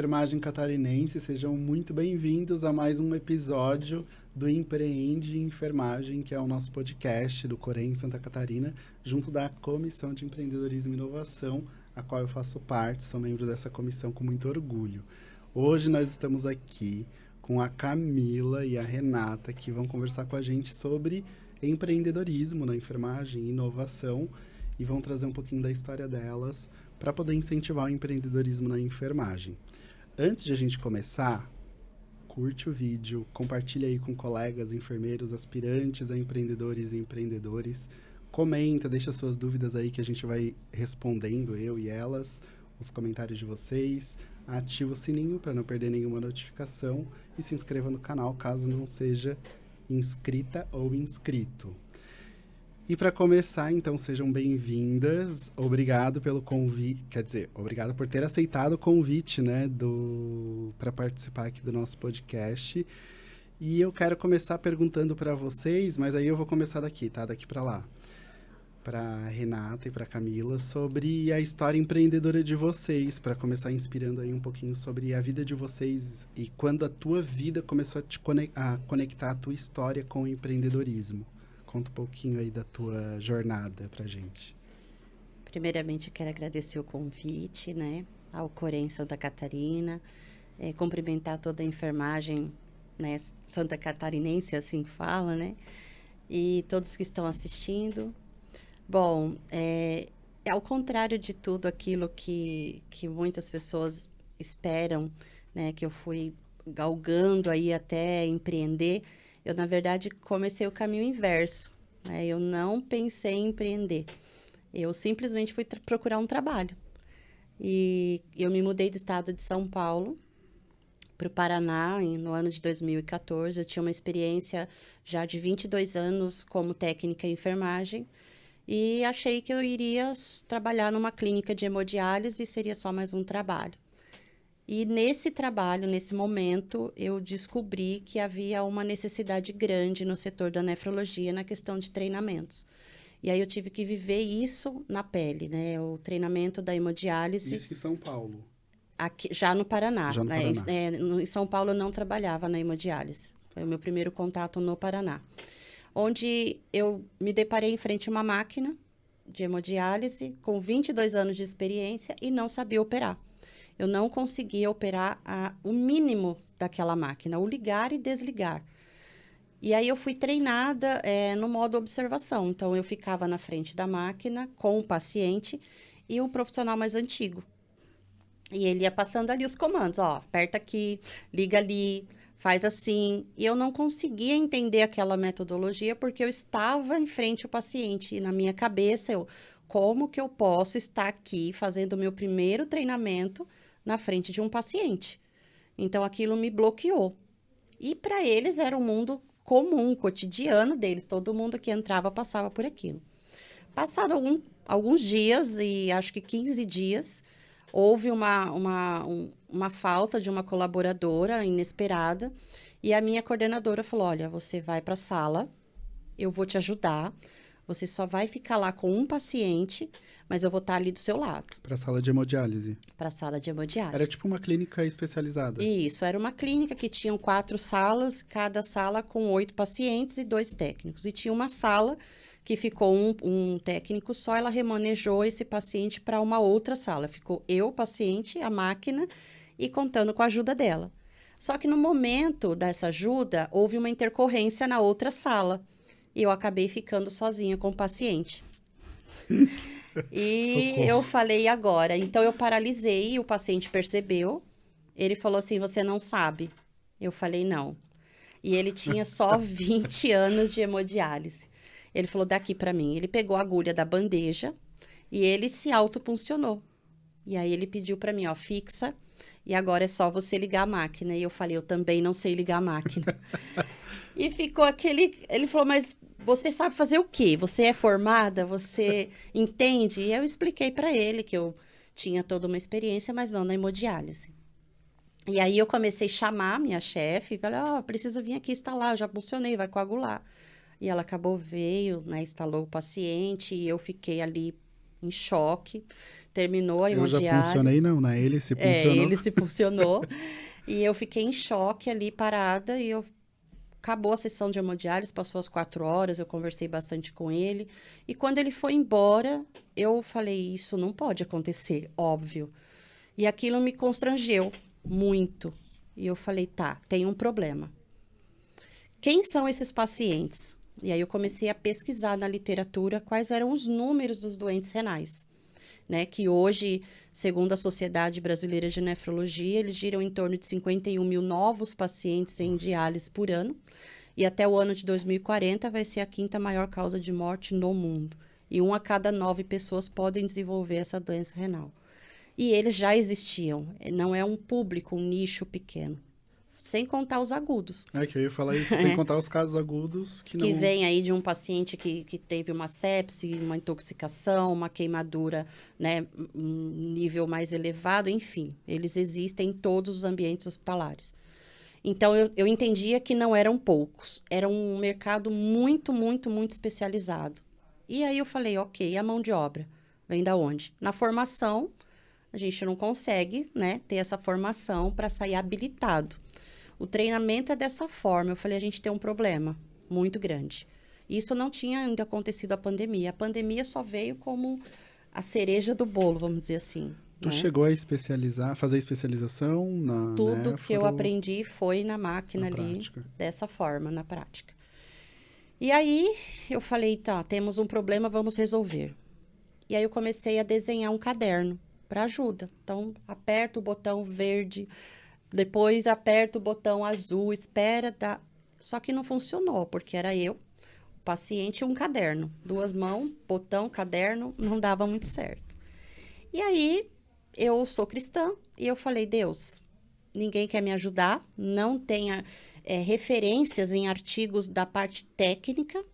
enfermagem catarinense, sejam muito bem-vindos a mais um episódio do Empreende Enfermagem, que é o nosso podcast do Corém Santa Catarina, junto da Comissão de Empreendedorismo e Inovação, a qual eu faço parte, sou membro dessa comissão com muito orgulho. Hoje nós estamos aqui com a Camila e a Renata, que vão conversar com a gente sobre empreendedorismo na enfermagem e inovação, e vão trazer um pouquinho da história delas para poder incentivar o empreendedorismo na enfermagem. Antes de a gente começar, curte o vídeo, compartilha aí com colegas, enfermeiros, aspirantes a empreendedores e empreendedores, comenta, deixa suas dúvidas aí que a gente vai respondendo, eu e elas, os comentários de vocês, ativa o sininho para não perder nenhuma notificação e se inscreva no canal caso não seja inscrita ou inscrito. E para começar, então, sejam bem-vindas. Obrigado pelo convite, obrigado por ter aceitado o convite, né, para participar aqui do nosso podcast. E eu quero começar perguntando para vocês, mas aí eu vou começar daqui, tá? Daqui para lá. Para Renata e para Camila, sobre a história empreendedora de vocês, para começar inspirando aí um pouquinho sobre a vida de vocês e quando a tua vida começou a conectar a tua história com o empreendedorismo. Conta um pouquinho aí da tua jornada pra gente. Primeiramente, eu quero agradecer o convite, né, ao Corém Santa Catarina, cumprimentar toda a enfermagem, né, santa catarinense, assim que fala, né, e todos que estão assistindo. Bom, ao contrário de tudo aquilo que muitas pessoas esperam, né, que eu fui galgando aí até empreender, eu, na verdade, comecei o caminho inverso, né? Eu não pensei em empreender. Eu simplesmente fui procurar um trabalho. E eu me mudei do estado de São Paulo para o Paraná no ano de 2014. Eu tinha uma experiência já de 22 anos como técnica em enfermagem e achei que eu iria trabalhar numa clínica de hemodiálise e seria só mais um trabalho. E nesse trabalho, nesse momento, eu descobri que havia uma necessidade grande no setor da nefrologia na questão de treinamentos. E aí eu tive que viver isso na pele, né? O treinamento da hemodiálise. Isso em São Paulo? Aqui, já no Paraná. Já no né? Paraná. Em São Paulo eu não trabalhava na hemodiálise. Foi o meu primeiro contato no Paraná. Onde eu me deparei em frente a uma máquina de hemodiálise com 22 anos de experiência e não sabia operar. Eu não conseguia operar o mínimo daquela máquina, o ligar e desligar. E aí eu fui treinada no modo observação. Então, eu ficava na frente da máquina com o paciente e o profissional mais antigo. E ele ia passando ali os comandos, ó, aperta aqui, liga ali, faz assim. E eu não conseguia entender aquela metodologia porque eu estava em frente ao paciente. E na minha cabeça, como que eu posso estar aqui fazendo o meu primeiro treinamento na frente de um paciente? Então, aquilo me bloqueou. E para eles era um mundo comum, cotidiano deles. Todo mundo que entrava passava por aquilo. Passado alguns dias, e acho que 15 dias, houve uma falta de uma colaboradora inesperada. E a minha coordenadora falou, olha, você vai para a sala, eu vou te ajudar. Você só vai ficar lá com um paciente, mas eu vou estar ali do seu lado. Para a sala de hemodiálise? Para a sala de hemodiálise. Era tipo uma clínica especializada? Isso, era uma clínica que tinha 4 salas, cada sala com 8 pacientes e 2 técnicos. E tinha uma sala que ficou um técnico só, ela remanejou esse paciente para uma outra sala. Ficou eu, o paciente, a máquina e contando com a ajuda dela. Só que no momento dessa ajuda, houve uma intercorrência na outra sala. E eu acabei ficando sozinha com o paciente. E Socorro. eu falei, e agora? Então, eu paralisei, o paciente percebeu. Ele falou assim, você não sabe? Eu falei, não. E ele tinha só 20 anos de hemodiálise. Ele falou, daqui para mim. Ele pegou a agulha da bandeja e ele se autopuncionou. E aí, ele pediu para mim, ó, fixa. E agora é só você ligar a máquina. E eu falei, eu também não sei ligar a máquina. E ficou aquele... Ele falou, mas você sabe fazer o quê? Você é formada? Você entende? E eu expliquei para ele que eu tinha toda uma experiência, mas não na hemodiálise. E aí eu comecei a chamar minha chefe. Falei, precisa vir aqui instalar, eu já funcionei, vai coagular. E ela veio, né, instalou o paciente. E eu fiquei ali em choque. Terminou a Eu já hemodiálise. funcionei não, né? Ele se funcionou. Ele se funcionou. E eu fiquei em choque ali, parada, e acabou a sessão de hemodiálise, passou as 4 horas, eu conversei bastante com ele. E quando ele foi embora, eu falei, isso não pode acontecer, óbvio. E aquilo me constrangeu muito. E eu falei, tá, tem um problema. Quem são esses pacientes? E aí eu comecei a pesquisar na literatura quais eram os números dos doentes renais. Né, que hoje, segundo a Sociedade Brasileira de Nefrologia, eles giram em torno de 51 mil novos pacientes em diálise por ano. E até o ano de 2040 vai ser a 5ª maior causa de morte no mundo. E 1 a cada 9 pessoas podem desenvolver essa doença renal. E eles já existiam. Não é um público, um nicho pequeno. Sem contar os agudos. É que eu ia falar isso, sem contar os casos agudos que não... Que vem aí de um paciente que teve uma sepse, uma intoxicação, uma queimadura, né, um nível mais elevado, enfim. Eles existem em todos os ambientes hospitalares. Então, eu entendia que não eram poucos. Era um mercado muito, muito, muito especializado. E aí eu falei, ok, a mão de obra vem da onde? Na formação, a gente não consegue, né, ter essa formação para sair habilitado. O treinamento é dessa forma. Eu falei, a gente tem um problema muito grande. Isso não tinha ainda acontecido a pandemia. A pandemia só veio como a cereja do bolo, vamos dizer assim. Tu né? chegou a especializar, fazer especialização na Tudo que eu nefro, aprendi foi na máquina na ali, prática. dessa forma, na prática. E aí, eu falei, tá, temos um problema, vamos resolver. E aí, eu comecei a desenhar um caderno para ajuda. Então, aperta o botão verde, depois aperta o botão azul, espera, só que não funcionou, porque era eu, o paciente e um caderno. 2 mãos, botão, caderno, não dava muito certo. E aí, eu sou cristã e eu falei, Deus, ninguém quer me ajudar, não tenha referências em artigos da parte técnica.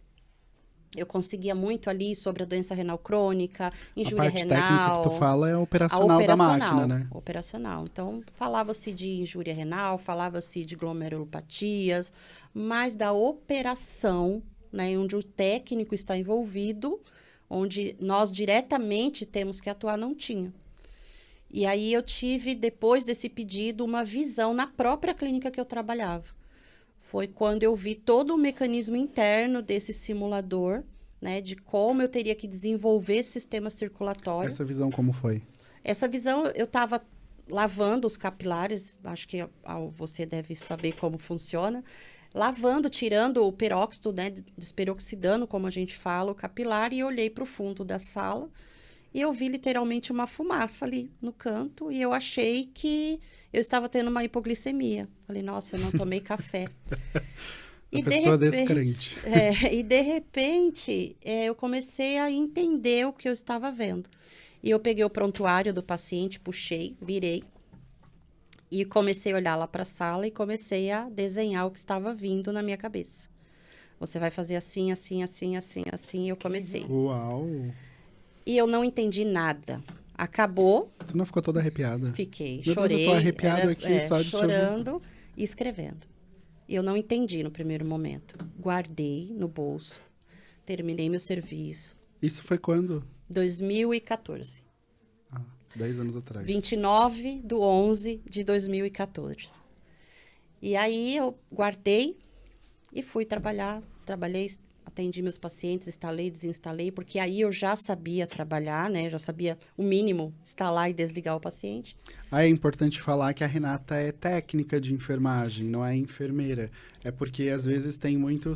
Eu conseguia muito ali sobre a doença renal crônica, injúria A parte renal. técnica que tu fala é A operacional da máquina, né? Operacional. Então, falava-se de injúria renal, falava-se de glomerulopatias, mas da operação, né, onde o técnico está envolvido, onde nós diretamente temos que atuar, não tinha. E aí eu tive, depois desse pedido, uma visão na própria clínica que eu trabalhava. Foi quando eu vi todo o mecanismo interno desse simulador, né, de como eu teria que desenvolver esse sistema circulatório. Essa visão como foi? Essa visão, eu estava lavando os capilares, acho que você deve saber como funciona, lavando, tirando o peróxido, né, desperoxidando, como a gente fala, o capilar, e olhei para o fundo da sala e eu vi literalmente uma fumaça ali no canto e eu achei que eu estava tendo uma hipoglicemia. Falei, nossa, eu não tomei café. A pessoa descrente. E de repente, eu comecei a entender o que eu estava vendo. E eu peguei o prontuário do paciente, puxei, virei. E comecei a olhar lá para a sala e comecei a desenhar o que estava vindo na minha cabeça. Você vai fazer assim, assim, assim, assim, assim. E eu comecei. Uau! E eu não entendi nada. Acabou. Tu não ficou toda arrepiada? Fiquei. Meu Chorei. Deus, eu tô arrepiado aqui só de chorando e escrevendo. E eu não entendi no primeiro momento. Guardei no bolso. Terminei meu serviço. Isso foi quando? 2014. 10 anos atrás. 29/11/2014. E aí eu guardei e fui trabalhar. Trabalhei, atendi meus pacientes, instalei, desinstalei, porque aí eu já sabia trabalhar, né? Eu já sabia o mínimo, instalar e desligar o paciente. É importante falar que a Renata é técnica de enfermagem, não é enfermeira. É porque, às vezes, tem muito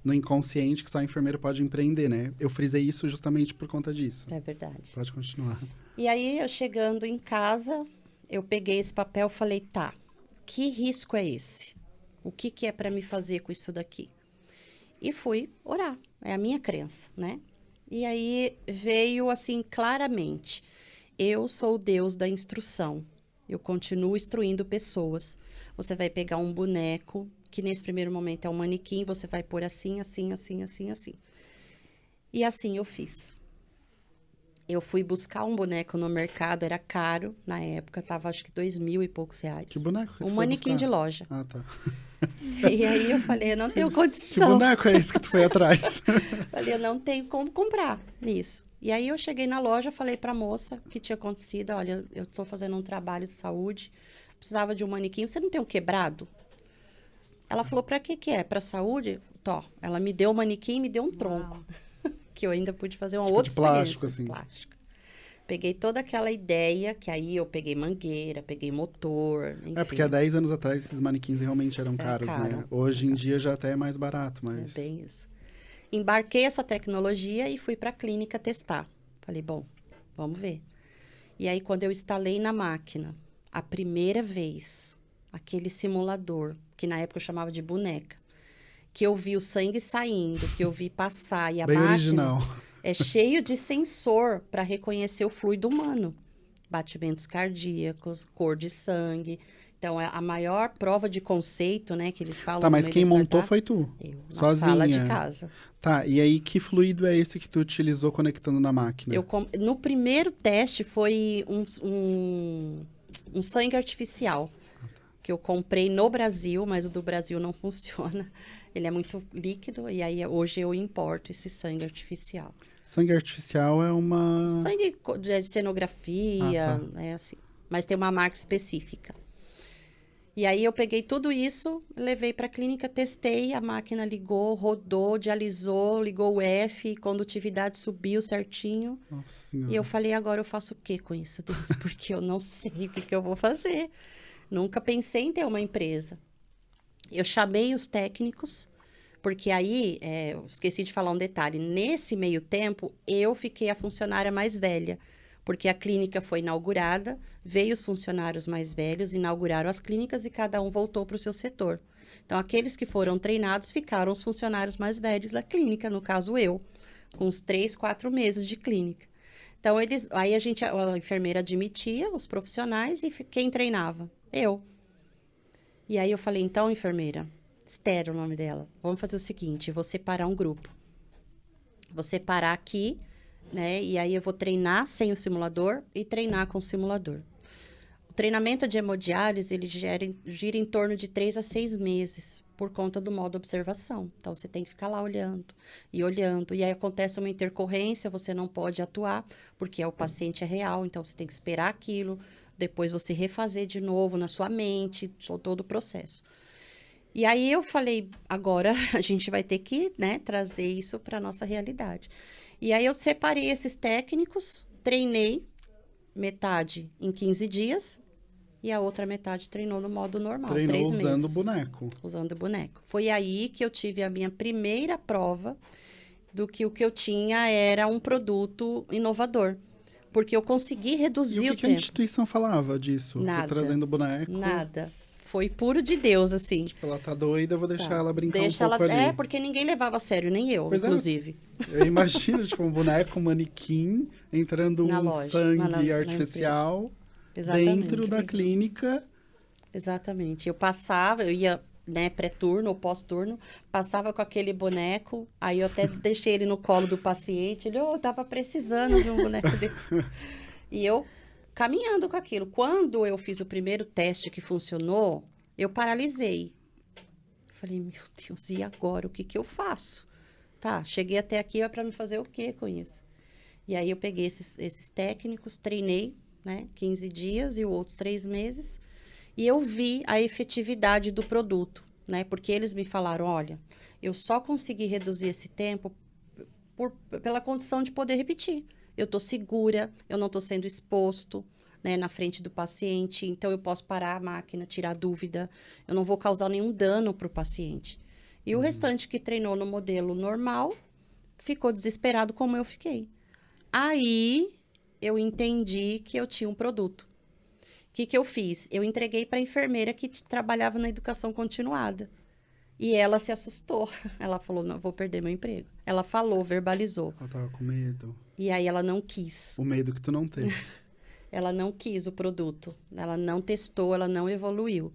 no inconsciente que só a enfermeira pode empreender, né? Eu frisei isso justamente por conta disso. É verdade. Pode continuar. E aí, eu chegando em casa, eu peguei esse papel e falei, tá, que risco é esse? O que é para me fazer com isso daqui? E fui orar, é a minha crença, né? E aí veio assim claramente, eu sou o Deus da instrução, eu continuo instruindo pessoas. Você vai pegar um boneco, que nesse primeiro momento é um manequim, você vai pôr assim, assim, assim, assim, assim. E assim eu fiz. Eu fui buscar um boneco no mercado, era caro na época, tava acho que 2.000 e poucos reais. Que boneco que tu Um foi manequim buscar? de loja. Ah, tá. E aí eu falei, eu não tenho Que condição. boneco é esse que tu foi atrás? Falei, eu não tenho como comprar isso. E aí eu cheguei na loja, falei pra moça o que tinha acontecido. Olha, eu tô fazendo um trabalho de saúde, precisava de um manequim. Você não tem um quebrado? Ela falou, pra que é? Pra saúde? Tó, ela me deu o manequim e me deu um tronco. Que eu ainda pude fazer uma Tipo outra de plástico, experiência. assim. Plástico. Peguei toda aquela ideia, que aí eu peguei mangueira, peguei motor, enfim. É, porque há 10 anos atrás esses manequins realmente eram caros, caro, né? Hoje em dia já até é mais barato, É mas... bem isso. Embarquei essa tecnologia e fui para a clínica testar. Falei, bom, vamos ver. E aí, quando eu instalei na máquina, a primeira vez, aquele simulador, que na época eu chamava de boneca, que eu vi o sangue saindo, que eu vi passar, e a Bem máquina original. é cheio de sensor para reconhecer o fluido humano. Batimentos cardíacos, cor de sangue. Então, é a maior prova de conceito, né, que eles falam Tá, no mas meio quem da montou startup. foi tu? Eu, na Sozinha? sala de casa. Tá, e aí que fluido é esse que tu utilizou conectando na máquina? No primeiro teste foi um sangue artificial que eu comprei no Brasil, mas o do Brasil não funciona. Ele é muito líquido e aí hoje eu importo esse sangue artificial. Sangue artificial é uma... Sangue de cenografia, tá. né, assim, mas tem uma marca específica. E aí eu peguei tudo isso, levei para a clínica, testei, a máquina ligou, rodou, dialisou, ligou o F, condutividade subiu certinho. Nossa senhora. E eu falei, agora eu faço o que com isso, Deus? Porque eu não sei o que eu vou fazer. Nunca pensei em ter uma empresa. Eu chamei os técnicos, porque aí, eu esqueci de falar um detalhe, nesse meio tempo, eu fiquei a funcionária mais velha, porque a clínica foi inaugurada, veio os funcionários mais velhos, inauguraram as clínicas e cada um voltou para o seu setor. Então, aqueles que foram treinados ficaram os funcionários mais velhos da clínica, no caso eu, com uns 3, 4 meses de clínica. Então, aí a enfermeira admitia os profissionais e quem treinava? Eu. E aí eu falei, então, enfermeira, Esther é o nome dela, vamos fazer o seguinte, vou separar um grupo. Vou separar aqui, né? E aí eu vou treinar sem o simulador e treinar com o simulador. O treinamento de hemodiálise, ele gira em torno de 3 a 6 meses, por conta do modo observação. Então, você tem que ficar lá olhando. E aí acontece uma intercorrência, você não pode atuar, porque o paciente é real, então você tem que esperar aquilo, depois você refazer de novo na sua mente, todo o processo. E aí eu falei, agora a gente vai ter que, né, trazer isso para a nossa realidade. E aí eu separei esses técnicos, treinei metade em 15 dias e a outra metade treinou no modo normal, Treinou 3 meses. usando o boneco. Usando o boneco. Foi aí que eu tive a minha primeira prova do que o que eu tinha era um produto inovador. Porque eu consegui reduzir E o o que a tempo. instituição falava disso? Tô Nada. trazendo o boneco. Nada. Foi puro de Deus, assim. Tipo, ela tá doida, eu vou deixar ela brincar Deixa um pouco ali. É, porque ninguém levava a sério, nem eu, Pois é. inclusive. Eu imagino, tipo, um boneco, um manequim, entrando Na um loja, sangue na artificial Exatamente. dentro da clínica. Exatamente. Eu ia, né, pré-turno ou pós-turno, passava com aquele boneco, aí eu até deixei ele no colo do paciente, ele, tava precisando de um boneco desse. E eu caminhando com aquilo. Quando eu fiz o primeiro teste que funcionou, eu paralisei. Falei, meu Deus, e agora? O que que eu faço? Tá, cheguei até aqui, é para me fazer o quê com isso? E aí eu peguei esses técnicos, treinei, né, 15 dias e o outro 3 meses, e eu vi a efetividade do produto, né, porque eles me falaram, olha, eu só consegui reduzir esse tempo pela condição de poder repetir. Eu estou segura, eu não estou sendo exposto, né, na frente do paciente, então eu posso parar a máquina, tirar dúvida, eu não vou causar nenhum dano para o paciente. E o restante que treinou no modelo normal ficou desesperado como eu fiquei. Aí eu entendi que eu tinha um produto. O que eu fiz? Eu entreguei para a enfermeira que trabalhava na educação continuada. E ela se assustou. Ela falou, não, vou perder meu emprego. Ela falou, verbalizou. Ela tava com medo. E aí ela não quis. O medo que tu não teve. Ela não quis o produto. Ela não testou, ela não evoluiu.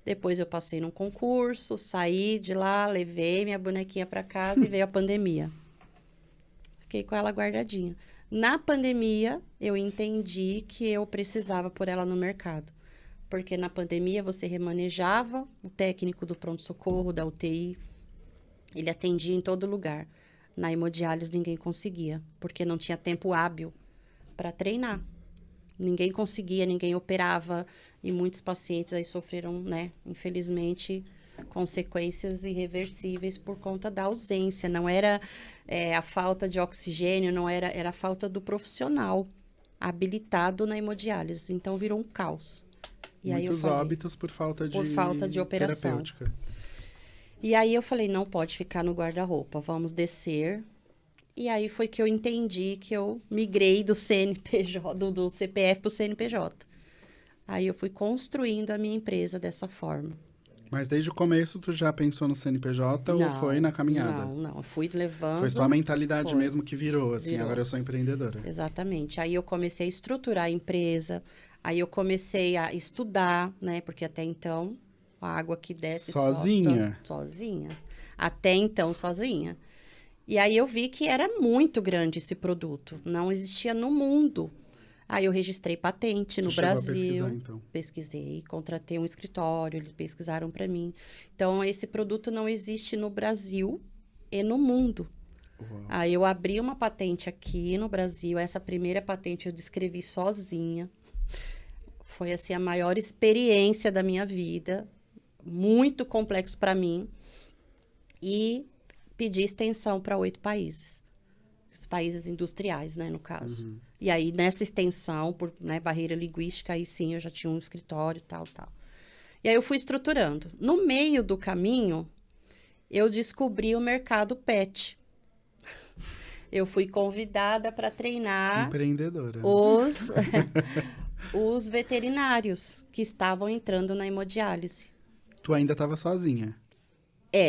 Depois eu passei num concurso, saí de lá, levei minha bonequinha para casa e veio a pandemia. Fiquei com ela guardadinha. Na pandemia, eu entendi que eu precisava pôr ela no mercado. porque na pandemia você remanejava o técnico do pronto-socorro, da UTI, ele atendia em todo lugar. Na hemodiálise ninguém conseguia, porque não tinha tempo hábil para treinar. Ninguém conseguia, ninguém operava, e muitos pacientes aí sofreram, né, infelizmente, consequências irreversíveis por conta da ausência. Não era a falta de oxigênio, não era, era a falta do profissional habilitado na hemodiálise. Então, virou um caos. E aí eu Muitos falei, óbitos por falta de operação. terapêutica. E aí eu falei, não pode ficar no guarda-roupa, vamos descer. E aí foi que eu entendi que eu migrei do CNPJ, do CPF para o CNPJ. Aí eu fui construindo a minha empresa dessa forma. Mas desde o começo tu já pensou no CNPJ ou foi na caminhada? Não, eu fui levando... Foi só a mentalidade foi. mesmo que virou, assim, Virou. agora eu sou empreendedora. Exatamente. Aí eu comecei a estruturar a empresa, aí eu comecei a estudar, né? Porque até então, a água que desce... Sozinha? Sozinha. Até então, sozinha. E aí eu vi que era muito grande esse produto, não existia no mundo. Aí eu registrei patente no Brasil. Pesquisar, então. Pesquisei, contratei um escritório, eles pesquisaram para mim. Então, esse produto não existe no Brasil e no mundo. Uau. Aí eu abri uma patente aqui no Brasil, essa primeira patente eu descrevi sozinha. Foi, assim, a maior experiência da minha vida, muito complexo para mim. E pedi extensão para 8 países. Os países industriais, né, no caso. Uhum. E aí, nessa extensão, por barreira linguística, aí sim, eu já tinha um escritório, tal. E aí, eu fui estruturando. No meio do caminho, eu descobri o mercado pet. Eu fui convidada para treinar Empreendedora. os veterinários que estavam entrando na hemodiálise. Tu ainda estava sozinha?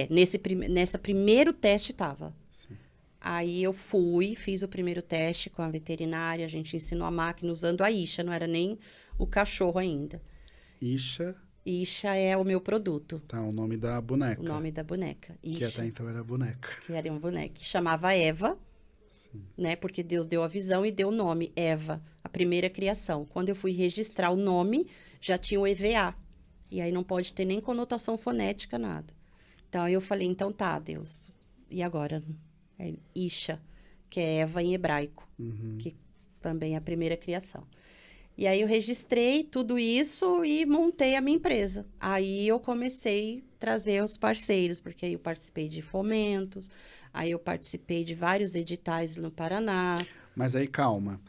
Nessa primeiro teste estava. Sim. Aí eu fui, fiz o primeiro teste com a veterinária, a gente ensinou a máquina usando a Isha, não era nem o cachorro ainda. Isha? Isha é o meu produto. Tá, o nome da boneca. O nome da boneca. Que Isha, até então era boneca. que era uma boneca. Que chamava Eva, Sim. né? Porque Deus deu a visão e deu o nome, Eva, a primeira criação. Quando eu fui registrar o nome, já tinha o EVA. E aí não pode ter nem conotação fonética, nada. Então, eu falei, então tá, Deus. E agora? É Isha, que é Eva em hebraico, que também é a primeira criação. E aí, eu registrei tudo isso e montei a minha empresa. Aí, eu comecei a trazer os parceiros, porque aí eu participei de fomentos, aí eu participei de vários editais no Paraná. Mas aí, calma.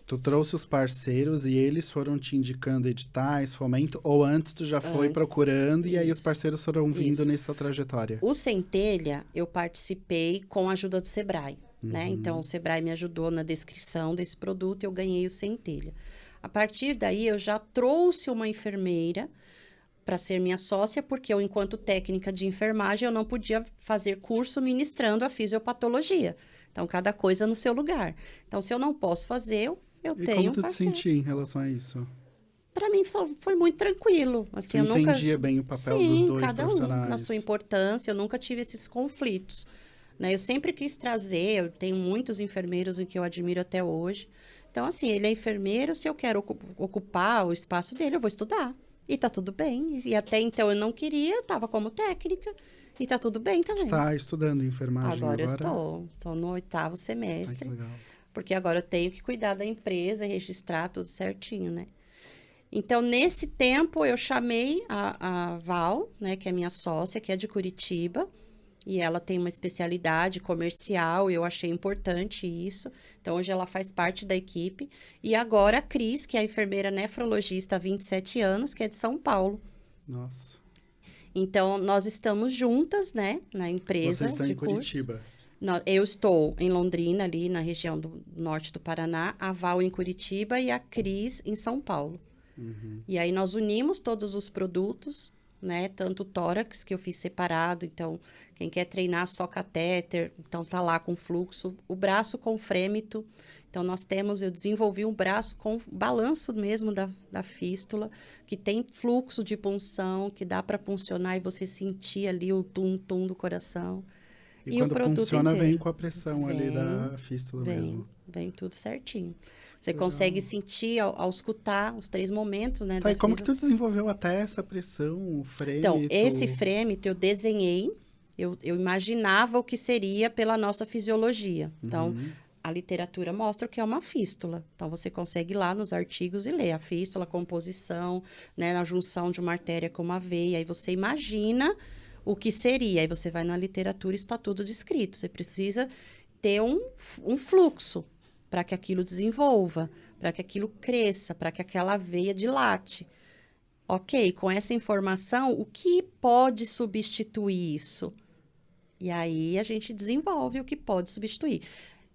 Tu trouxe os parceiros e eles foram te indicando editais, fomento, ou antes tu já foi procurando e aí os parceiros foram vindo nessa trajetória? O Centelha, eu participei com a ajuda do Sebrae, né? Então, o Sebrae me ajudou na descrição desse produto e eu ganhei o Centelha. A partir daí, eu já trouxe uma enfermeira para ser minha sócia, porque eu, enquanto técnica de enfermagem, eu não podia fazer curso ministrando a fisiopatologia. Então, cada coisa no seu lugar. Então, se eu não posso fazer, eu E tenho como um tu te parceiro. sentia em relação a isso? Para mim, foi muito tranquilo. Assim, Tu entendia bem o papel dos dois cada profissionais? um na sua importância. Eu nunca tive esses conflitos, né? Eu sempre quis trazer, eu tenho muitos enfermeiros em que eu admiro até hoje. Então, assim, ele é enfermeiro, se eu quero ocupar o espaço dele, eu vou estudar. E tá tudo bem. E até então eu não queria, eu tava como técnica. E tá tudo bem também. Tá estudando enfermagem agora? Eu estou no 8º semestre. Ai, que legal. Porque agora eu tenho que cuidar da empresa e registrar tudo certinho, né? Então, nesse tempo, eu chamei a Val, né, que é minha sócia, que é de Curitiba, e ela tem uma especialidade comercial, eu achei importante isso. Então, hoje ela faz parte da equipe. E agora a Cris, que é a enfermeira nefrologista há 27 anos, que é de São Paulo. Nossa. Então, nós estamos juntas, né, na empresa. Vocês estão de em Curitiba? Curso. Eu estou em Londrina, ali na região do norte do Paraná, a Val em Curitiba e a Cris em São Paulo. E aí nós unimos todos os produtos, né? Tanto o tórax, que eu fiz separado, então quem quer treinar só catéter, então tá lá com fluxo. O braço com frêmito, então eu desenvolvi um braço com balanço mesmo da fístula, que tem fluxo de punção, que dá para puncionar e você sentir ali o tum-tum do coração. E quando o produto funciona, inteiro. vem com a pressão ali da fístula mesmo. Vem tudo certinho. Você consegue sentir ao escutar os 3 momentos, né? Tá, da e como que fístula. tu desenvolveu até essa pressão, o Então, frêmito? esse frêmito eu desenhei, eu imaginava o que seria pela nossa fisiologia. Então, a literatura mostra o que é uma fístula. Então, você consegue ir lá nos artigos e ler a fístula, a composição, né, na junção de uma artéria com uma veia. Aí você imagina o que seria. Aí você vai na literatura e está tudo descrito. Você precisa ter um fluxo para que aquilo desenvolva, para que aquilo cresça, para que aquela veia dilate. Ok, com essa informação, o que pode substituir isso? E aí a gente desenvolve o que pode substituir.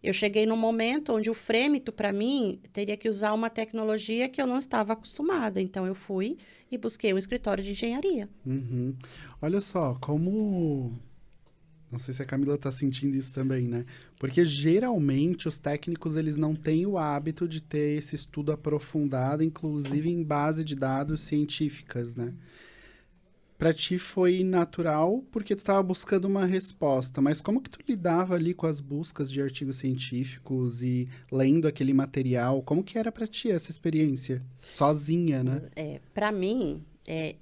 Eu cheguei num momento onde o frêmito, para mim, teria que usar uma tecnologia que eu não estava acostumada. Então, eu fui e busquei um escritório de engenharia. Uhum. Olha só, como... Não sei se a Camila está sentindo isso também, né? Porque geralmente os técnicos eles não têm o hábito de ter esse estudo aprofundado, inclusive em base de dados científicas, né? Para ti foi natural porque tu estava buscando uma resposta, mas como que tu lidava ali com as buscas de artigos científicos e lendo aquele material? Como que era para ti essa experiência? Sozinha, né? Para mim,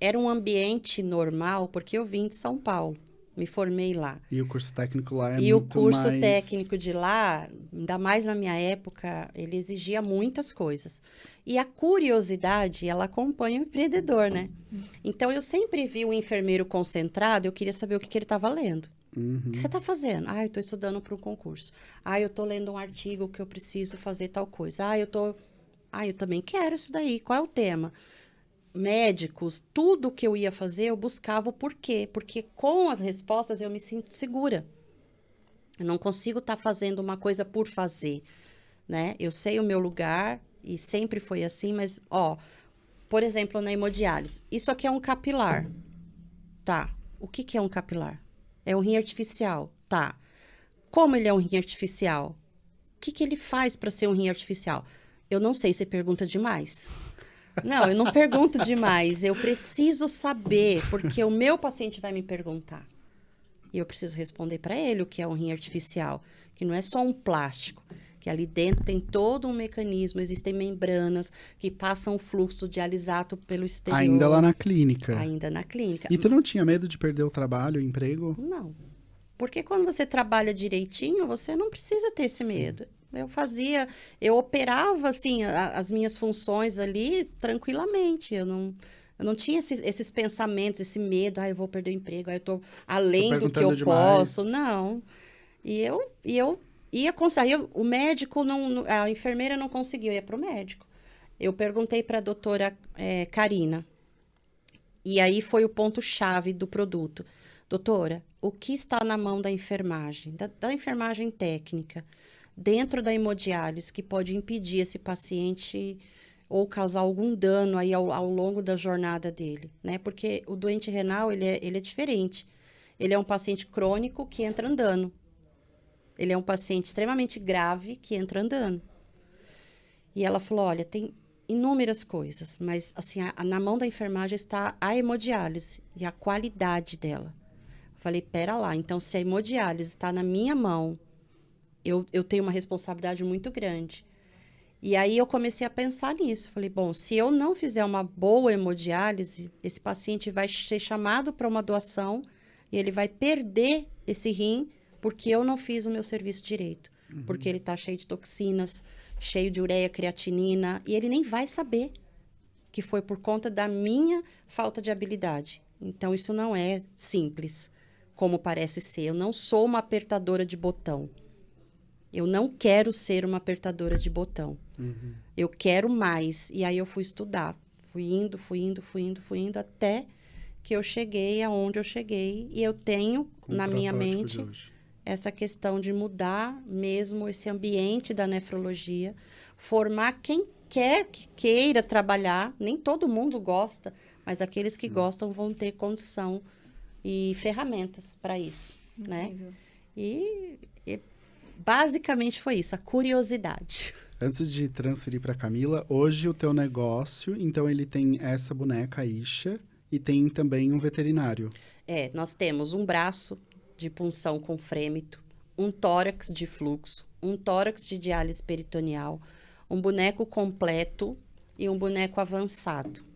era um ambiente normal, porque eu vim de São Paulo. Me formei lá. E o curso técnico lá é E o muito curso mais... técnico de lá, ainda mais na minha época, ele exigia muitas coisas. E a curiosidade, ela acompanha o empreendedor, né? Então, eu sempre vi o enfermeiro concentrado, eu queria saber o que ele estava lendo. O que você está fazendo? Ah, eu estou estudando para um concurso. Ah, eu estou lendo um artigo que eu preciso fazer tal coisa. Ah, eu também quero isso daí. Qual é o tema? Médicos, tudo que eu ia fazer, eu buscava o porquê. Porque com as respostas eu me sinto segura. Eu não consigo estar fazendo uma coisa por fazer, né? Eu sei o meu lugar e sempre foi assim, mas, por exemplo, na hemodiálise, isso aqui é um capilar. Tá. O que é um capilar? É um rim artificial. Tá. Como ele é um rim artificial? O que ele faz para ser um rim artificial? Eu não sei, você pergunta demais. Não, eu não pergunto demais. Eu preciso saber, porque o meu paciente vai me perguntar. E eu preciso responder para ele o que é um rim artificial. Que não é só um plástico. Que ali dentro tem todo um mecanismo. Existem membranas que passam o fluxo de alisato pelo exterior. Ainda lá na clínica. Ainda na clínica. E tu não tinha medo de perder o trabalho, o emprego? Não. Porque quando você trabalha direitinho, você não precisa ter esse medo. Eu operava, assim, as minhas funções ali tranquilamente. Eu não tinha esses pensamentos, esse medo, eu vou perder o emprego, eu estou além do que eu posso. Não. E eu ia conseguir. O médico, a enfermeira não conseguiu, eu ia para o médico. Eu perguntei para a doutora Karina. E aí foi o ponto-chave do produto. Doutora, o que está na mão da enfermagem, da enfermagem técnica, dentro da hemodiálise, que pode impedir esse paciente ou causar algum dano aí ao longo da jornada dele, né? Porque o doente renal, ele é diferente. Ele é um paciente crônico que entra andando. Ele é um paciente extremamente grave que entra andando. E ela falou, olha, tem inúmeras coisas, mas assim, na mão da enfermagem está a hemodiálise e a qualidade dela. Eu falei, pera lá, então se a hemodiálise está na minha mão, eu tenho uma responsabilidade muito grande. E aí eu comecei a pensar nisso. Falei, bom, se eu não fizer uma boa hemodiálise, esse paciente vai ser chamado para uma doação e ele vai perder esse rim porque eu não fiz o meu serviço direito. Porque ele está cheio de toxinas, cheio de ureia, creatinina, e ele nem vai saber que foi por conta da minha falta de habilidade. Então, isso não é simples, como parece ser. Eu não sou uma apertadora de botão. Eu não quero ser uma apertadora de botão. Eu quero mais. E aí eu fui estudar. Fui indo, até que eu cheguei aonde eu cheguei. E eu tenho, na minha mente, essa questão de mudar mesmo esse ambiente da nefrologia, formar quem quer que queira trabalhar. Nem todo mundo gosta, mas aqueles que gostam vão ter condição e ferramentas para isso, né? E basicamente foi isso, a curiosidade. Antes de transferir para Camila, hoje o teu negócio, então ele tem essa boneca Isha e tem também um veterinário. Nós temos um braço de punção com frêmito, um tórax de fluxo, um tórax de diálise peritoneal, um boneco completo e um boneco avançado.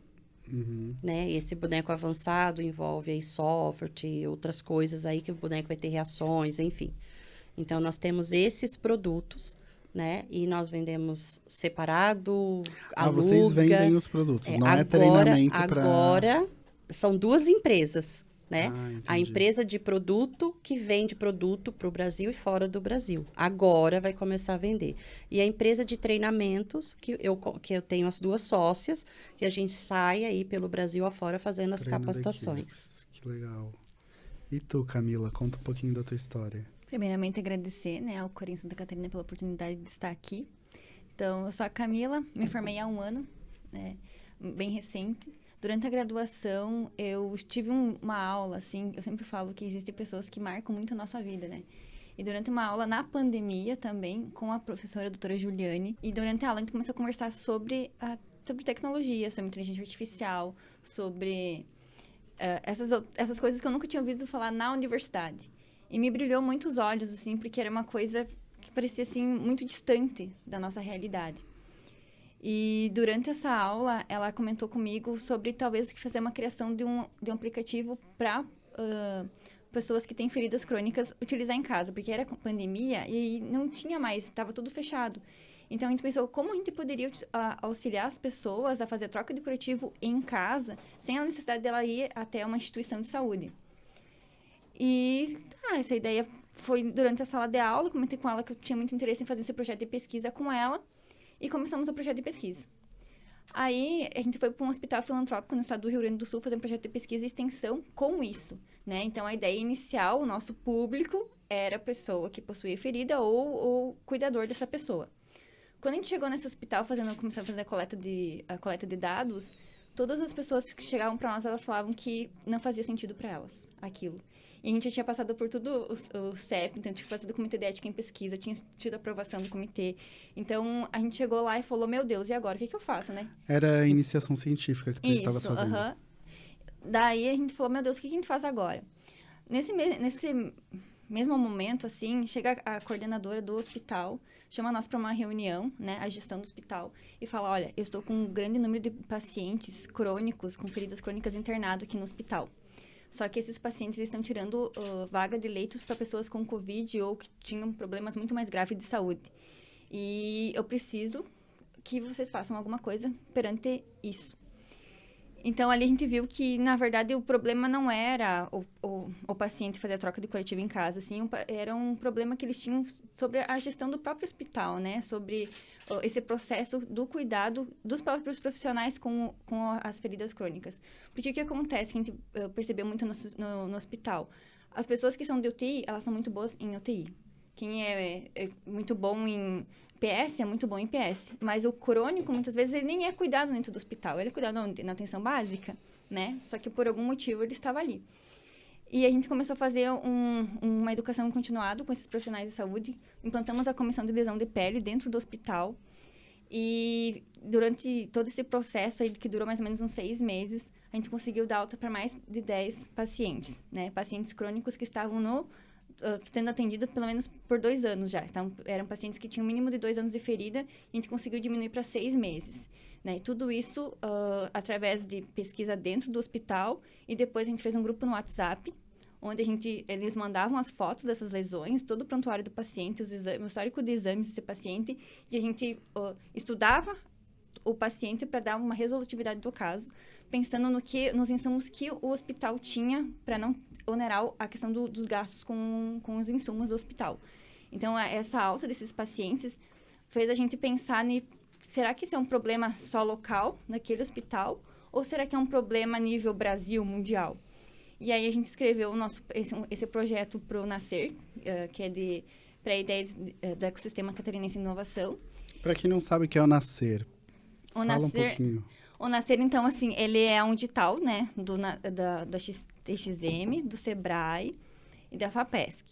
Né? Esse boneco avançado envolve aí software e outras coisas aí que o boneco vai ter reações, enfim. Então, nós temos esses produtos, né? E nós vendemos separado, aluga. Vocês vendem os produtos, não agora, é treinamento para... Agora, são duas empresas, né? A entendi. empresa de produto que vende produto para o Brasil e fora do Brasil. Agora vai começar a vender. E a empresa de treinamentos, que eu tenho as duas sócias, que a gente sai aí pelo Brasil afora fazendo as Treino capacitações. Que legal. E tu, Camila, conta um pouquinho da tua história. Primeiramente, agradecer, né, ao Corém Santa Catarina pela oportunidade de estar aqui. Então, eu sou a Camila, me formei há 1 ano, né, bem recente. Durante a graduação, eu tive uma aula, assim, eu sempre falo que existem pessoas que marcam muito a nossa vida, né? E durante uma aula na pandemia também, com a professora a doutora Juliane, e durante a aula a gente começou a conversar sobre tecnologia, sobre inteligência artificial, sobre essas coisas que eu nunca tinha ouvido falar na universidade. E me brilhou muito os olhos, assim, porque era uma coisa que parecia, assim, muito distante da nossa realidade. E durante essa aula, ela comentou comigo sobre talvez fazer uma criação de um aplicativo para pessoas que têm feridas crônicas utilizar em casa, porque era pandemia e não tinha mais, estava tudo fechado. Então, a gente pensou como a gente poderia auxiliar as pessoas a fazer a troca de curativo em casa, sem a necessidade dela ir até uma instituição de saúde. E essa ideia foi durante a sala de aula, comentei com ela que eu tinha muito interesse em fazer esse projeto de pesquisa com ela, e começamos o projeto de pesquisa. Aí, a gente foi para um hospital filantrópico no estado do Rio Grande do Sul fazer um projeto de pesquisa e extensão com isso, né? Então, a ideia inicial, o nosso público, era a pessoa que possuía ferida ou o cuidador dessa pessoa. Quando a gente chegou nesse hospital, começando a fazer a coleta de dados, todas as pessoas que chegavam para nós, elas falavam que não fazia sentido para elas, aquilo. E a gente já tinha passado por tudo o CEP, então tinha passado do Comitê de Ética em Pesquisa, tinha tido a aprovação do comitê. Então, a gente chegou lá e falou, meu Deus, e agora? O que eu faço, né? Era a iniciação científica que tu estava fazendo. Isso, Daí, a gente falou, meu Deus, o que a gente faz agora? Nesse mesmo momento, assim, chega a coordenadora do hospital, chama nós para uma reunião, né, a gestão do hospital, e fala, olha, eu estou com um grande número de pacientes crônicos, com feridas crônicas internados aqui no hospital. Só que esses pacientes estão tirando vaga de leitos para pessoas com Covid ou que tinham problemas muito mais graves de saúde. E eu preciso que vocês façam alguma coisa perante isso. Então, ali a gente viu que, na verdade, o problema não era o paciente fazer a troca de curativo em casa, assim, era um problema que eles tinham sobre a gestão do próprio hospital, né? Sobre esse processo do cuidado dos próprios profissionais com as feridas crônicas. Porque o que acontece, que a gente percebeu muito no hospital, as pessoas que são de UTI, elas são muito boas em UTI. Quem é muito bom em PS é muito bom em PS, mas o crônico, muitas vezes, ele nem é cuidado dentro do hospital, ele é cuidado na atenção básica, né? Só que por algum motivo ele estava ali. E a gente começou a fazer uma educação continuada com esses profissionais de saúde, implantamos a comissão de lesão de pele dentro do hospital, e durante todo esse processo aí, que durou mais ou menos uns 6 meses, a gente conseguiu dar alta para mais de 10 pacientes, né? Pacientes crônicos que estavam tendo atendido pelo menos por 2 anos já. Então, eram pacientes que tinham um mínimo de 2 anos de ferida e a gente conseguiu diminuir para 6 meses. Né? E tudo isso através de pesquisa dentro do hospital, e depois a gente fez um grupo no WhatsApp, onde eles mandavam as fotos dessas lesões, todo o prontuário do paciente, o histórico de exames desse paciente, e a gente estudava o paciente para dar uma resolutividade do caso, pensando nos insumos que o hospital tinha para não onerar a questão dos gastos com os insumos do hospital. Então, essa alta desses pacientes fez a gente pensar será que isso é um problema só local, naquele hospital, ou será que é um problema a nível Brasil, mundial? E aí, a gente escreveu esse projeto para o Nascer, que é para ideias do ecossistema catarinense de inovação. Para quem não sabe o que é o Nascer, fala um pouquinho. O Nascer, então, assim, ele é um edital, né, da XTXM, do Sebrae e da FAPESC.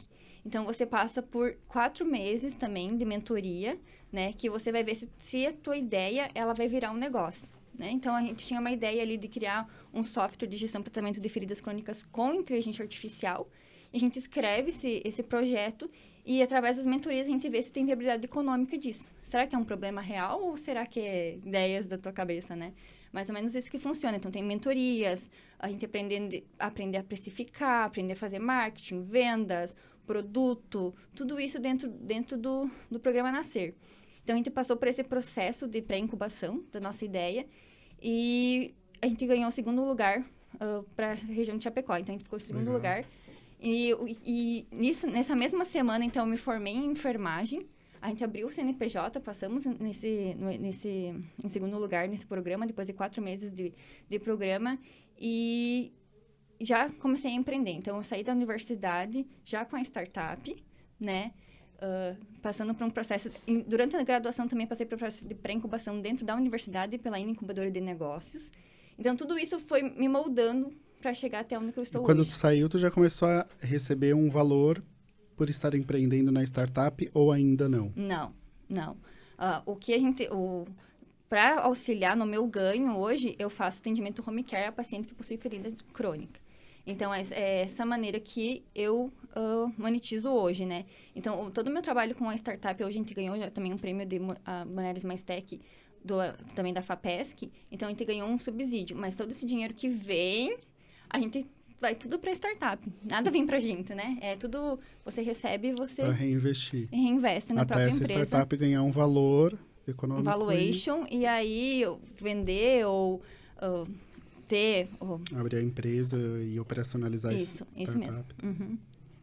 Então, você passa por 4 meses também de mentoria, né, que você vai ver se a tua ideia, ela vai virar um negócio, né? Então, a gente tinha uma ideia ali de criar um software de gestão e tratamento de feridas crônicas com inteligência artificial, e a gente escreve esse projeto e, através das mentorias, a gente vê se tem viabilidade econômica disso. Será que é um problema real ou será que é ideias da tua cabeça, né? Mais ou menos isso que funciona. Então, tem mentorias, a gente aprender a precificar, aprender a fazer marketing, vendas, produto, tudo isso dentro do programa Nascer. Então, a gente passou por esse processo de pré-incubação da nossa ideia e a gente ganhou o segundo lugar para a região de Chapecó. Então, a gente ficou em segundo lugar. E nessa mesma semana, então, eu me formei em enfermagem. A gente abriu o CNPJ, passamos em segundo lugar nesse programa, depois de 4 meses de programa. E já comecei a empreender. Então, eu saí da universidade já com a startup, né? Passando por um processo... Durante a graduação, também passei por um processo de pré-incubação dentro da universidade, pela incubadora de negócios. Então, tudo isso foi me moldando para chegar até onde eu estou hoje. Quando tu saiu, tu já começou a receber um valor por estar empreendendo na startup ou ainda não? Não. Para auxiliar no meu ganho hoje, eu faço atendimento home care a paciente que possui ferida crônica. Então, é essa maneira que eu monetizo hoje, né? Então, todo o meu trabalho com a startup, hoje a gente ganhou já também um prêmio de Mulheres Mais Tech, também da FAPESC. Então, a gente ganhou um subsídio. Mas todo esse dinheiro que vem, a gente vai tudo para startup. Nada vem pra gente, né? É tudo, você recebe e você... Para reinvestir. Reinveste na própria empresa. Até essa startup ganhar um valor econômico. Valuation, e aí vender ou ter... Abrir a empresa e operacionalizar isso mesmo. Uhum.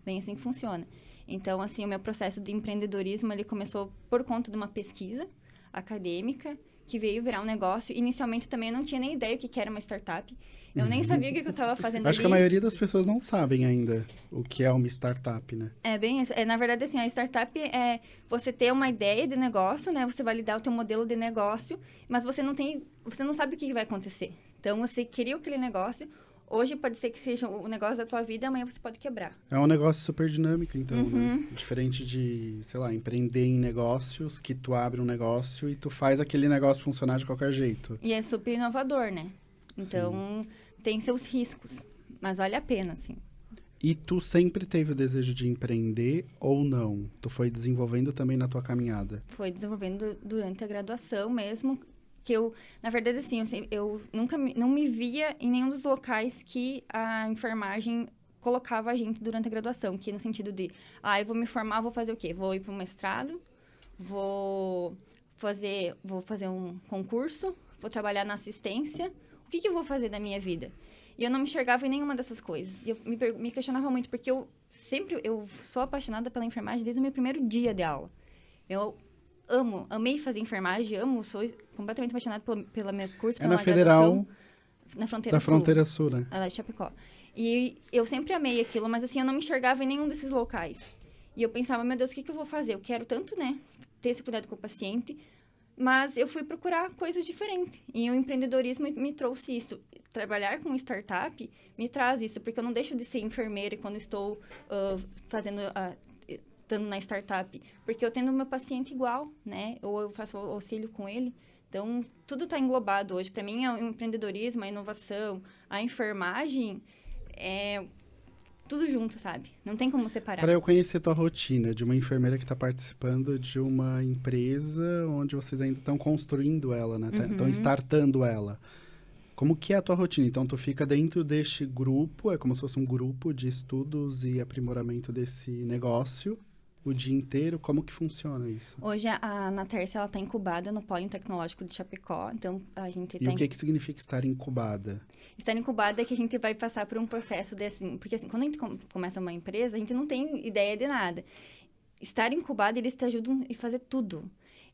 Bem assim que funciona. Então, assim, o meu processo de empreendedorismo, ele começou por conta de uma pesquisa acadêmica, que veio virar um negócio. Inicialmente, também eu não tinha nem ideia o que era uma startup. Eu nem sabia o que eu estava fazendo Acho ali. que a maioria das pessoas não sabem ainda o que é uma startup, né? É bem isso. Na verdade, assim, a startup é você ter uma ideia de negócio, né? Você validar o teu modelo de negócio, mas você não sabe o que vai acontecer. Então, você cria aquele negócio. Hoje pode ser que seja o negócio da tua vida, amanhã você pode quebrar. É um negócio super dinâmico, então, né? Diferente de, sei lá, empreender em negócios, que tu abre um negócio e tu faz aquele negócio funcionar de qualquer jeito. E é super inovador, né? Então, tem seus riscos, mas vale a pena, assim. E tu sempre teve o desejo de empreender ou não? Tu foi desenvolvendo também na tua caminhada? Foi desenvolvendo durante a graduação mesmo, que eu, na verdade, assim, eu nunca não me via em nenhum dos locais que a enfermagem colocava a gente durante a graduação, que no sentido de, eu vou me formar, vou fazer o quê? Vou ir para um mestrado, vou fazer um concurso, vou trabalhar na assistência, o que eu vou fazer da minha vida? E eu não me enxergava em nenhuma dessas coisas. E eu me questionava muito, porque eu sou apaixonada pela enfermagem desde o meu primeiro dia de aula. Eu amei fazer enfermagem, sou completamente apaixonada pela minha curso. É na Federal, na Fronteira Sul. Da Fronteira Sul, né? Ela é de Chapecó. E eu sempre amei aquilo, mas assim, eu não me enxergava em nenhum desses locais. E eu pensava, meu Deus, o que eu vou fazer? Eu quero tanto, né, ter esse cuidado com o paciente, mas eu fui procurar coisas diferentes. E o empreendedorismo me trouxe isso. Trabalhar com startup me traz isso, porque eu não deixo de ser enfermeira quando estou estando na startup, porque eu tendo meu paciente igual, né? Ou eu faço auxílio com ele. Então, tudo está englobado hoje. Para mim, o empreendedorismo, a inovação, a enfermagem, é tudo junto, sabe? Não tem como separar. Para eu conhecer tua rotina de uma enfermeira que está participando de uma empresa onde vocês ainda estão construindo ela, né? Estão startando ela. Como que é a tua rotina? Então, tu fica dentro deste grupo, é como se fosse um grupo de estudos e aprimoramento desse negócio o dia inteiro. Como que funciona isso? Hoje, a Natércia, ela está incubada no Polo Tecnológico de Chapecó. Então, a gente E o que significa estar incubada? Estar incubada é que a gente vai passar por um processo de, assim... Porque, assim, quando a gente começa uma empresa, a gente não tem ideia de nada. Estar incubada, eles te ajudam a fazer tudo.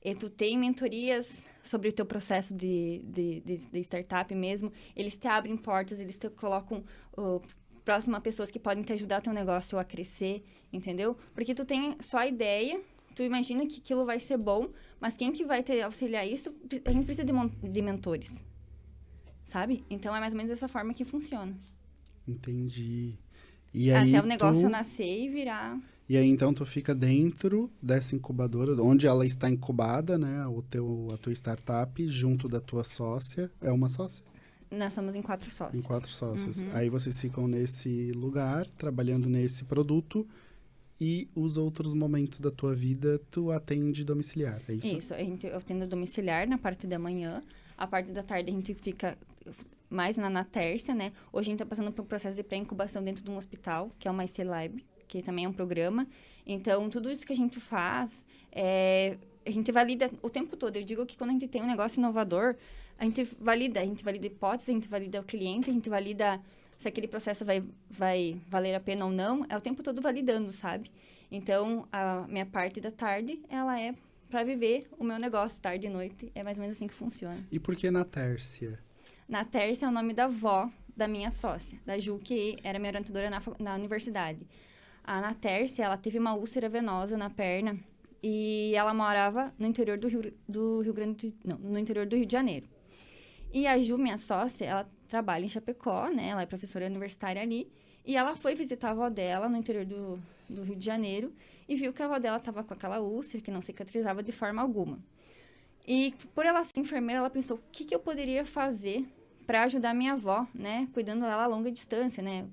E tu tem mentorias sobre o teu processo de startup mesmo. Eles te abrem portas, eles te colocam próximo a pessoas que podem te ajudar teu negócio a crescer, entendeu? Porque tu tem só a ideia, tu imagina que aquilo vai ser bom, mas quem que vai te auxiliar isso? A gente precisa de mentores, sabe? Então, é mais ou menos dessa forma que funciona. Entendi. E aí, até o negócio nascer e virar... E aí, então, tu fica dentro dessa incubadora, onde ela está incubada, né? A tua startup, junto da tua sócia. É uma sócia? Nós somos em 4 sócios. Em 4 sócios. Uhum. Aí vocês ficam nesse lugar, trabalhando nesse produto, e os outros momentos da tua vida, tu atende domiciliar, é isso? Isso, eu atendo domiciliar na parte da manhã. A parte da tarde a gente fica mais na tércia, né? Hoje a gente está passando por um processo de pré-incubação dentro de um hospital, que é o IC Lab, que também é um programa. Então, tudo isso que a gente faz, a gente valida o tempo todo. Eu digo que quando a gente tem um negócio inovador, a gente valida hipóteses, a gente valida o cliente, a gente valida se aquele processo vai valer a pena ou não, é o tempo todo validando, sabe? Então, a minha parte da tarde, ela é para viver o meu negócio, tarde e noite, é mais ou menos assim que funciona. E por que na tércia? Na Tércia é o nome da avó da minha sócia, da Ju, que era minha orientadora na universidade. A Ana Tércia, ela teve uma úlcera venosa na perna e ela morava no interior no interior do Rio de Janeiro. E a Ju, minha sócia, ela trabalha em Chapecó, né? Ela é professora universitária ali. E ela foi visitar a avó dela no interior do Rio de Janeiro e viu que a avó dela estava com aquela úlcera que não cicatrizava de forma alguma. E por ela ser enfermeira, ela pensou, o que eu poderia fazer para ajudar a minha avó, né? Cuidando ela a longa distância, né?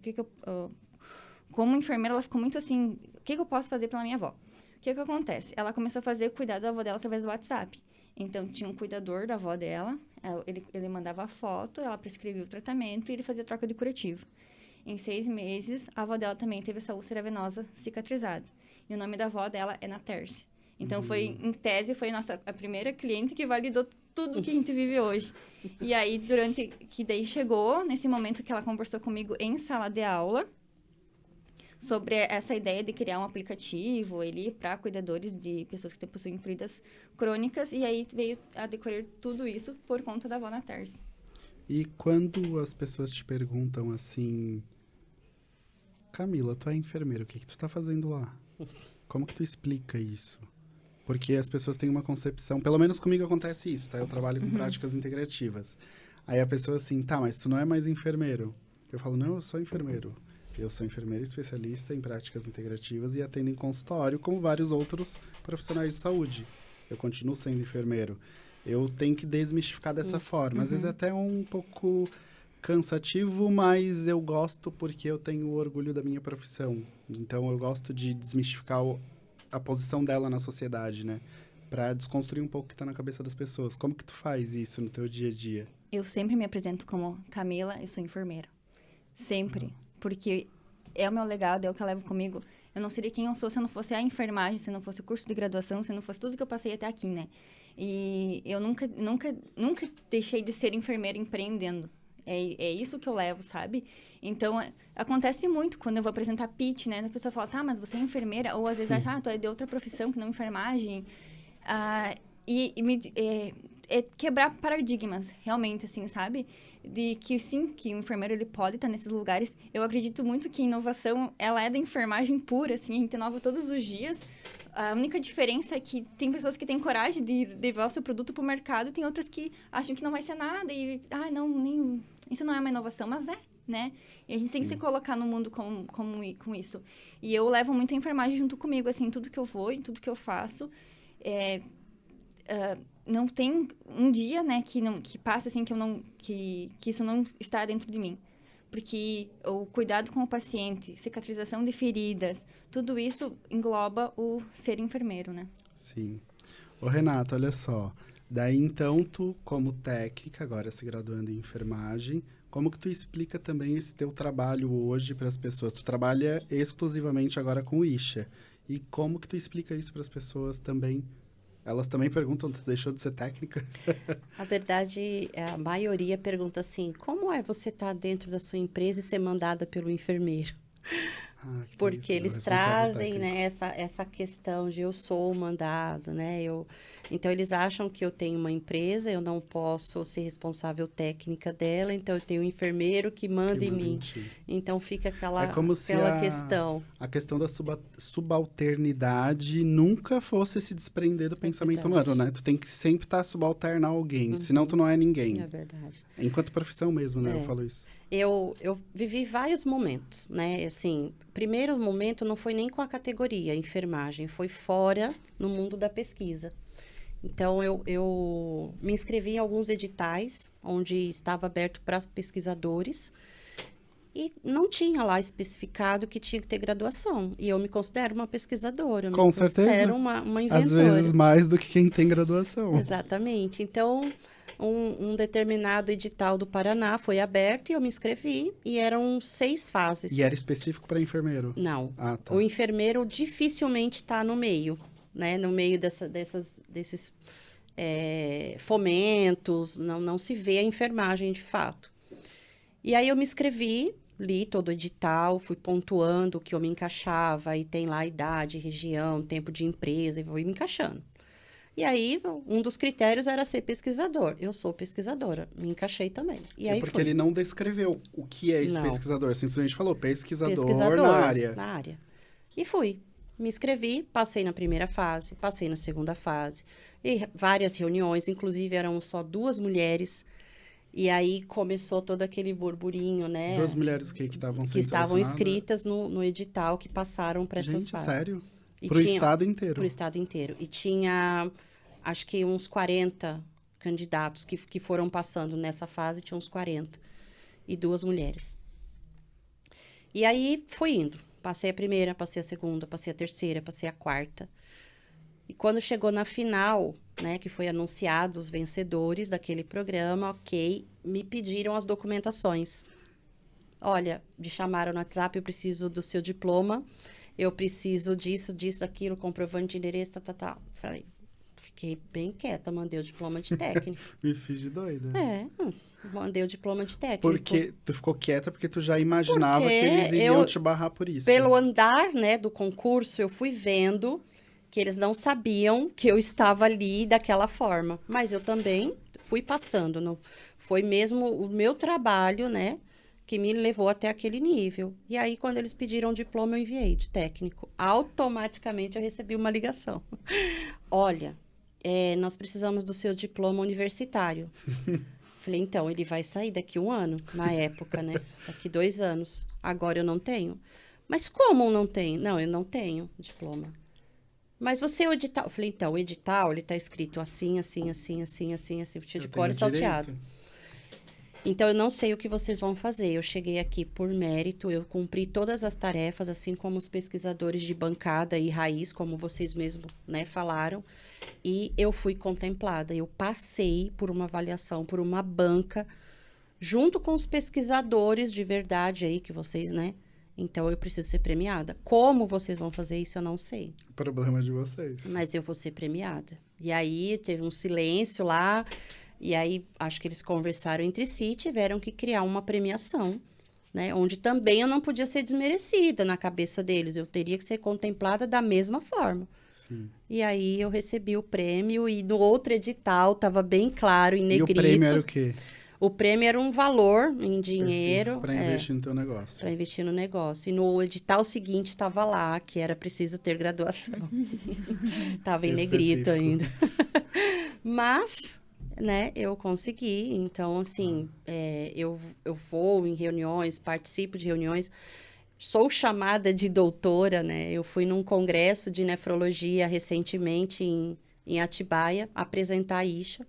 Como enfermeira, ela ficou muito assim, o que eu posso fazer pela minha avó? O que acontece? Ela começou a fazer o cuidado da avó dela através do WhatsApp. Então, tinha um cuidador da avó dela, ele mandava a foto, ela prescrevia o tratamento e ele fazia troca de curativo. Em 6 meses, a avó dela também teve essa úlcera venosa cicatrizada. E o nome da avó dela é Ana Tércia. Então, em tese, foi a primeira cliente que validou tudo que a gente vive hoje. E aí, daí chegou, nesse momento que ela conversou comigo em sala de aula, sobre essa ideia de criar um aplicativo para cuidadores de pessoas que possuem feridas crônicas. E aí, veio a decorrer tudo isso por conta da avó Ana Tércia. E quando as pessoas te perguntam assim, Camila, tu é enfermeira, o que tu tá fazendo lá? Como que tu explica isso? Porque as pessoas têm uma concepção, pelo menos comigo acontece isso, tá? Eu trabalho com práticas integrativas. Aí a pessoa assim, tá, mas tu não é mais enfermeiro. Eu falo, não, eu sou enfermeiro. Eu sou enfermeiro especialista em práticas integrativas e atendo em consultório, como vários outros profissionais de saúde. Eu continuo sendo enfermeiro. Eu tenho que desmistificar dessa forma. Às vezes é até um pouco cansativo, mas eu gosto porque eu tenho orgulho da minha profissão. Então, eu gosto de desmistificar a posição dela na sociedade, né? Pra desconstruir um pouco o que tá na cabeça das pessoas. Como que tu faz isso no teu dia a dia? Eu sempre me apresento como Camila, eu sou enfermeira. Sempre. Porque é o meu legado, é o que eu levo comigo. Eu não seria quem eu sou se eu não fosse a enfermagem, se não fosse o curso de graduação, se não fosse tudo que eu passei até aqui, né? E eu nunca deixei de ser enfermeira empreendendo. É isso que eu levo, sabe? Então, acontece muito quando eu vou apresentar pitch, né? A pessoa fala, tá, mas você é enfermeira? Ou às vezes acha, tu é de outra profissão que não enfermagem. Quebrar paradigmas, realmente, assim, sabe? De que, sim, que o enfermeiro, ele pode estar nesses lugares. Eu acredito muito que a inovação, ela é da enfermagem pura, assim, a gente inova todos os dias. A única diferença é que tem pessoas que têm coragem de levar o seu produto para o mercado e tem outras que acham que não vai ser nada e, isso não é uma inovação, mas né? E a gente tem que se colocar no mundo com isso. E eu levo muito a enfermagem junto comigo, assim, tudo que eu vou, tudo que eu faço. Não tem um dia, né, que passa assim que isso não está dentro de mim. Porque o cuidado com o paciente, cicatrização de feridas, tudo isso engloba o ser enfermeiro, né? Sim. Ô, Renata, olha só. Daí, então, tu, como técnica, agora se graduando em enfermagem, como que tu explica também esse teu trabalho hoje para as pessoas? Tu trabalha exclusivamente agora com o Isha. E como que tu explica isso para as pessoas também? Elas também perguntam, tu deixou de ser técnica? A verdade, a maioria pergunta assim, como é você estar dentro da sua empresa e ser mandada pelo enfermeiro? Porque eles trazem, né, essa questão de eu sou o mandado, né? Então, eles acham que eu tenho uma empresa, eu não posso ser responsável técnica dela, então eu tenho um enfermeiro que manda em mim. Então, fica aquela questão. A questão da subalternidade nunca fosse se desprender do pensamento humano, né? Tu tem que sempre estar subalterno a alguém, senão tu não é ninguém. É verdade. Enquanto profissão mesmo, né? Eu falo isso. Eu vivi vários momentos, né? Assim, primeiro momento não foi nem com a categoria enfermagem, foi fora no mundo da pesquisa. Então, eu me inscrevi em alguns editais, onde estava aberto para pesquisadores, e não tinha lá especificado que tinha que ter graduação. E eu me considero uma pesquisadora, eu Com me certeza. considero uma inventora. Às vezes mais do que quem tem graduação. Exatamente. Então, um determinado edital do Paraná foi aberto e eu me inscrevi, e eram 6 fases. E era específico para enfermeiro? Não. Ah, tá. O enfermeiro dificilmente está no meio, né? No meio desses fomentos, não se vê a enfermagem de fato. E aí eu me inscrevi, li todo o edital, fui pontuando o que eu me encaixava, e tem lá a idade, região, tempo de empresa, e fui me encaixando. E aí, um dos critérios era ser pesquisador. Eu sou pesquisadora, me encaixei também. E aí porque fui. ele não descreveu o que é esse Não. pesquisador, simplesmente falou pesquisador na área. Na área. E fui. Me inscrevi, passei na primeira fase, passei na segunda fase. E várias reuniões, inclusive eram só 2 mulheres. E aí começou todo aquele burburinho, né? 2 mulheres que estavam sendo que estavam selecionadas. inscritas no edital que passaram para essas Gente, fases. sério? E Pro tinha- estado inteiro? Pro estado inteiro. E tinha, acho que uns 40 candidatos que foram passando nessa fase, tinha uns 40. E 2 mulheres. E aí, fui indo. Passei a primeira, passei a segunda, passei a terceira, passei a quarta. E quando chegou na final, né, que foi anunciado os vencedores daquele programa, ok, me pediram as documentações. Olha, me chamaram no WhatsApp, eu preciso do seu diploma, eu preciso disso, aquilo, comprovante de endereço, tal. Falei, fiquei bem quieta, mandei o diploma de técnico. Me fiz de doida. Mandei o diploma de técnico. Porque tu ficou quieta porque tu já imaginava Porque que eles iriam eu- te barrar por isso. Pelo andar, né, do concurso, eu fui vendo que eles não sabiam que eu estava ali daquela forma. Mas eu também fui passando. Não, foi mesmo o meu trabalho, né, que me levou até aquele nível. E aí, quando eles pediram o diploma, eu enviei de técnico. Automaticamente, eu recebi uma ligação. Olha, nós precisamos do seu diploma universitário. Falei, então, ele vai sair daqui 1 ano, na época, né? Daqui 2 anos. Agora eu não tenho. Mas como não tem? Não, eu não tenho diploma. Mas você, o edital... Eu falei, então, o edital, ele tá escrito assim, assim, assim, assim, assim, assim, tinha de Eu cor e tenho salteado. direito. Então, eu não sei o que vocês vão fazer. Eu cheguei aqui por mérito, eu cumpri todas as tarefas, assim como os pesquisadores de bancada e raiz, como vocês mesmos, né, falaram. E eu fui contemplada. Eu passei por uma avaliação, por uma banca, junto com os pesquisadores de verdade aí, que vocês, né? Então, eu preciso ser premiada. Como vocês vão fazer isso, eu não sei. O problema é de vocês. Mas eu vou ser premiada. E aí, teve um silêncio lá. E aí, acho que eles conversaram entre si e tiveram que criar uma premiação, né? Onde também eu não podia ser desmerecida na cabeça deles. Eu teria que ser contemplada da mesma forma. Sim. E aí, eu recebi o prêmio e no outro edital estava bem claro, em E o negrito. prêmio era o quê? O prêmio era um valor em dinheiro. Para investir no teu negócio. Para investir no negócio. E no edital seguinte estava lá que era preciso ter graduação. Estava em negrito ainda. Mas, né, eu consegui. Então, assim, eu vou em reuniões, participo de reuniões. Sou chamada de doutora, né? Eu fui num congresso de nefrologia recentemente em Atibaia apresentar a Isha.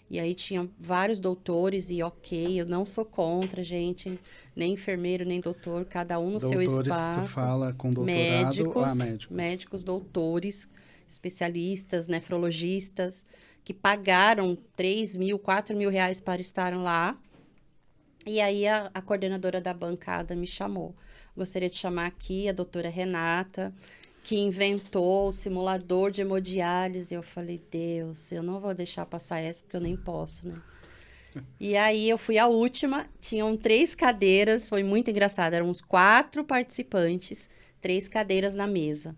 E aí tinha vários doutores e ok, eu não sou contra, gente, nem enfermeiro, nem doutor, cada um no seu Doutores espaço. que tu fala com doutorado, Médicos, doutores, especialistas, nefrologistas, que pagaram 3 mil, 4 mil reais para estar lá. E aí a coordenadora da bancada me chamou. Gostaria de chamar aqui a doutora Renata, que inventou o simulador de hemodiálise. Eu falei, Deus, eu não vou deixar passar essa, porque eu nem posso, né? E aí, eu fui a última, tinham 3 cadeiras, foi muito engraçado, eram uns 4 participantes, 3 cadeiras na mesa.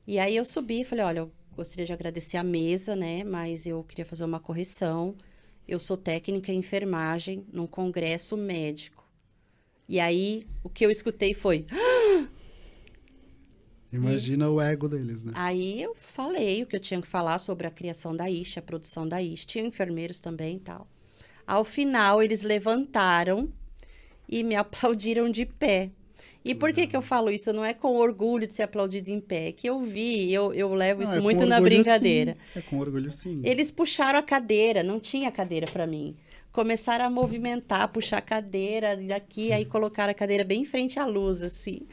E aí, eu subi e falei, olha, eu gostaria de agradecer a mesa, né? Mas eu queria fazer uma correção. Eu sou técnica em enfermagem num congresso médico. E aí, o que eu escutei foi... Imagina o ego deles, né? Aí eu falei o que eu tinha que falar sobre a criação da Isha, a produção da Isha. Tinha enfermeiros também e tal. Ao final, eles levantaram e me aplaudiram de pé. E por que que eu falo isso? Não é com orgulho de ser aplaudido em pé, é que eu levo Não, isso é com muito na orgulho, brincadeira. sim. É com orgulho, sim. Eles puxaram a cadeira, não tinha cadeira para mim. Começaram a movimentar, puxar a cadeira daqui, aí colocaram a cadeira bem em frente à luz, assim.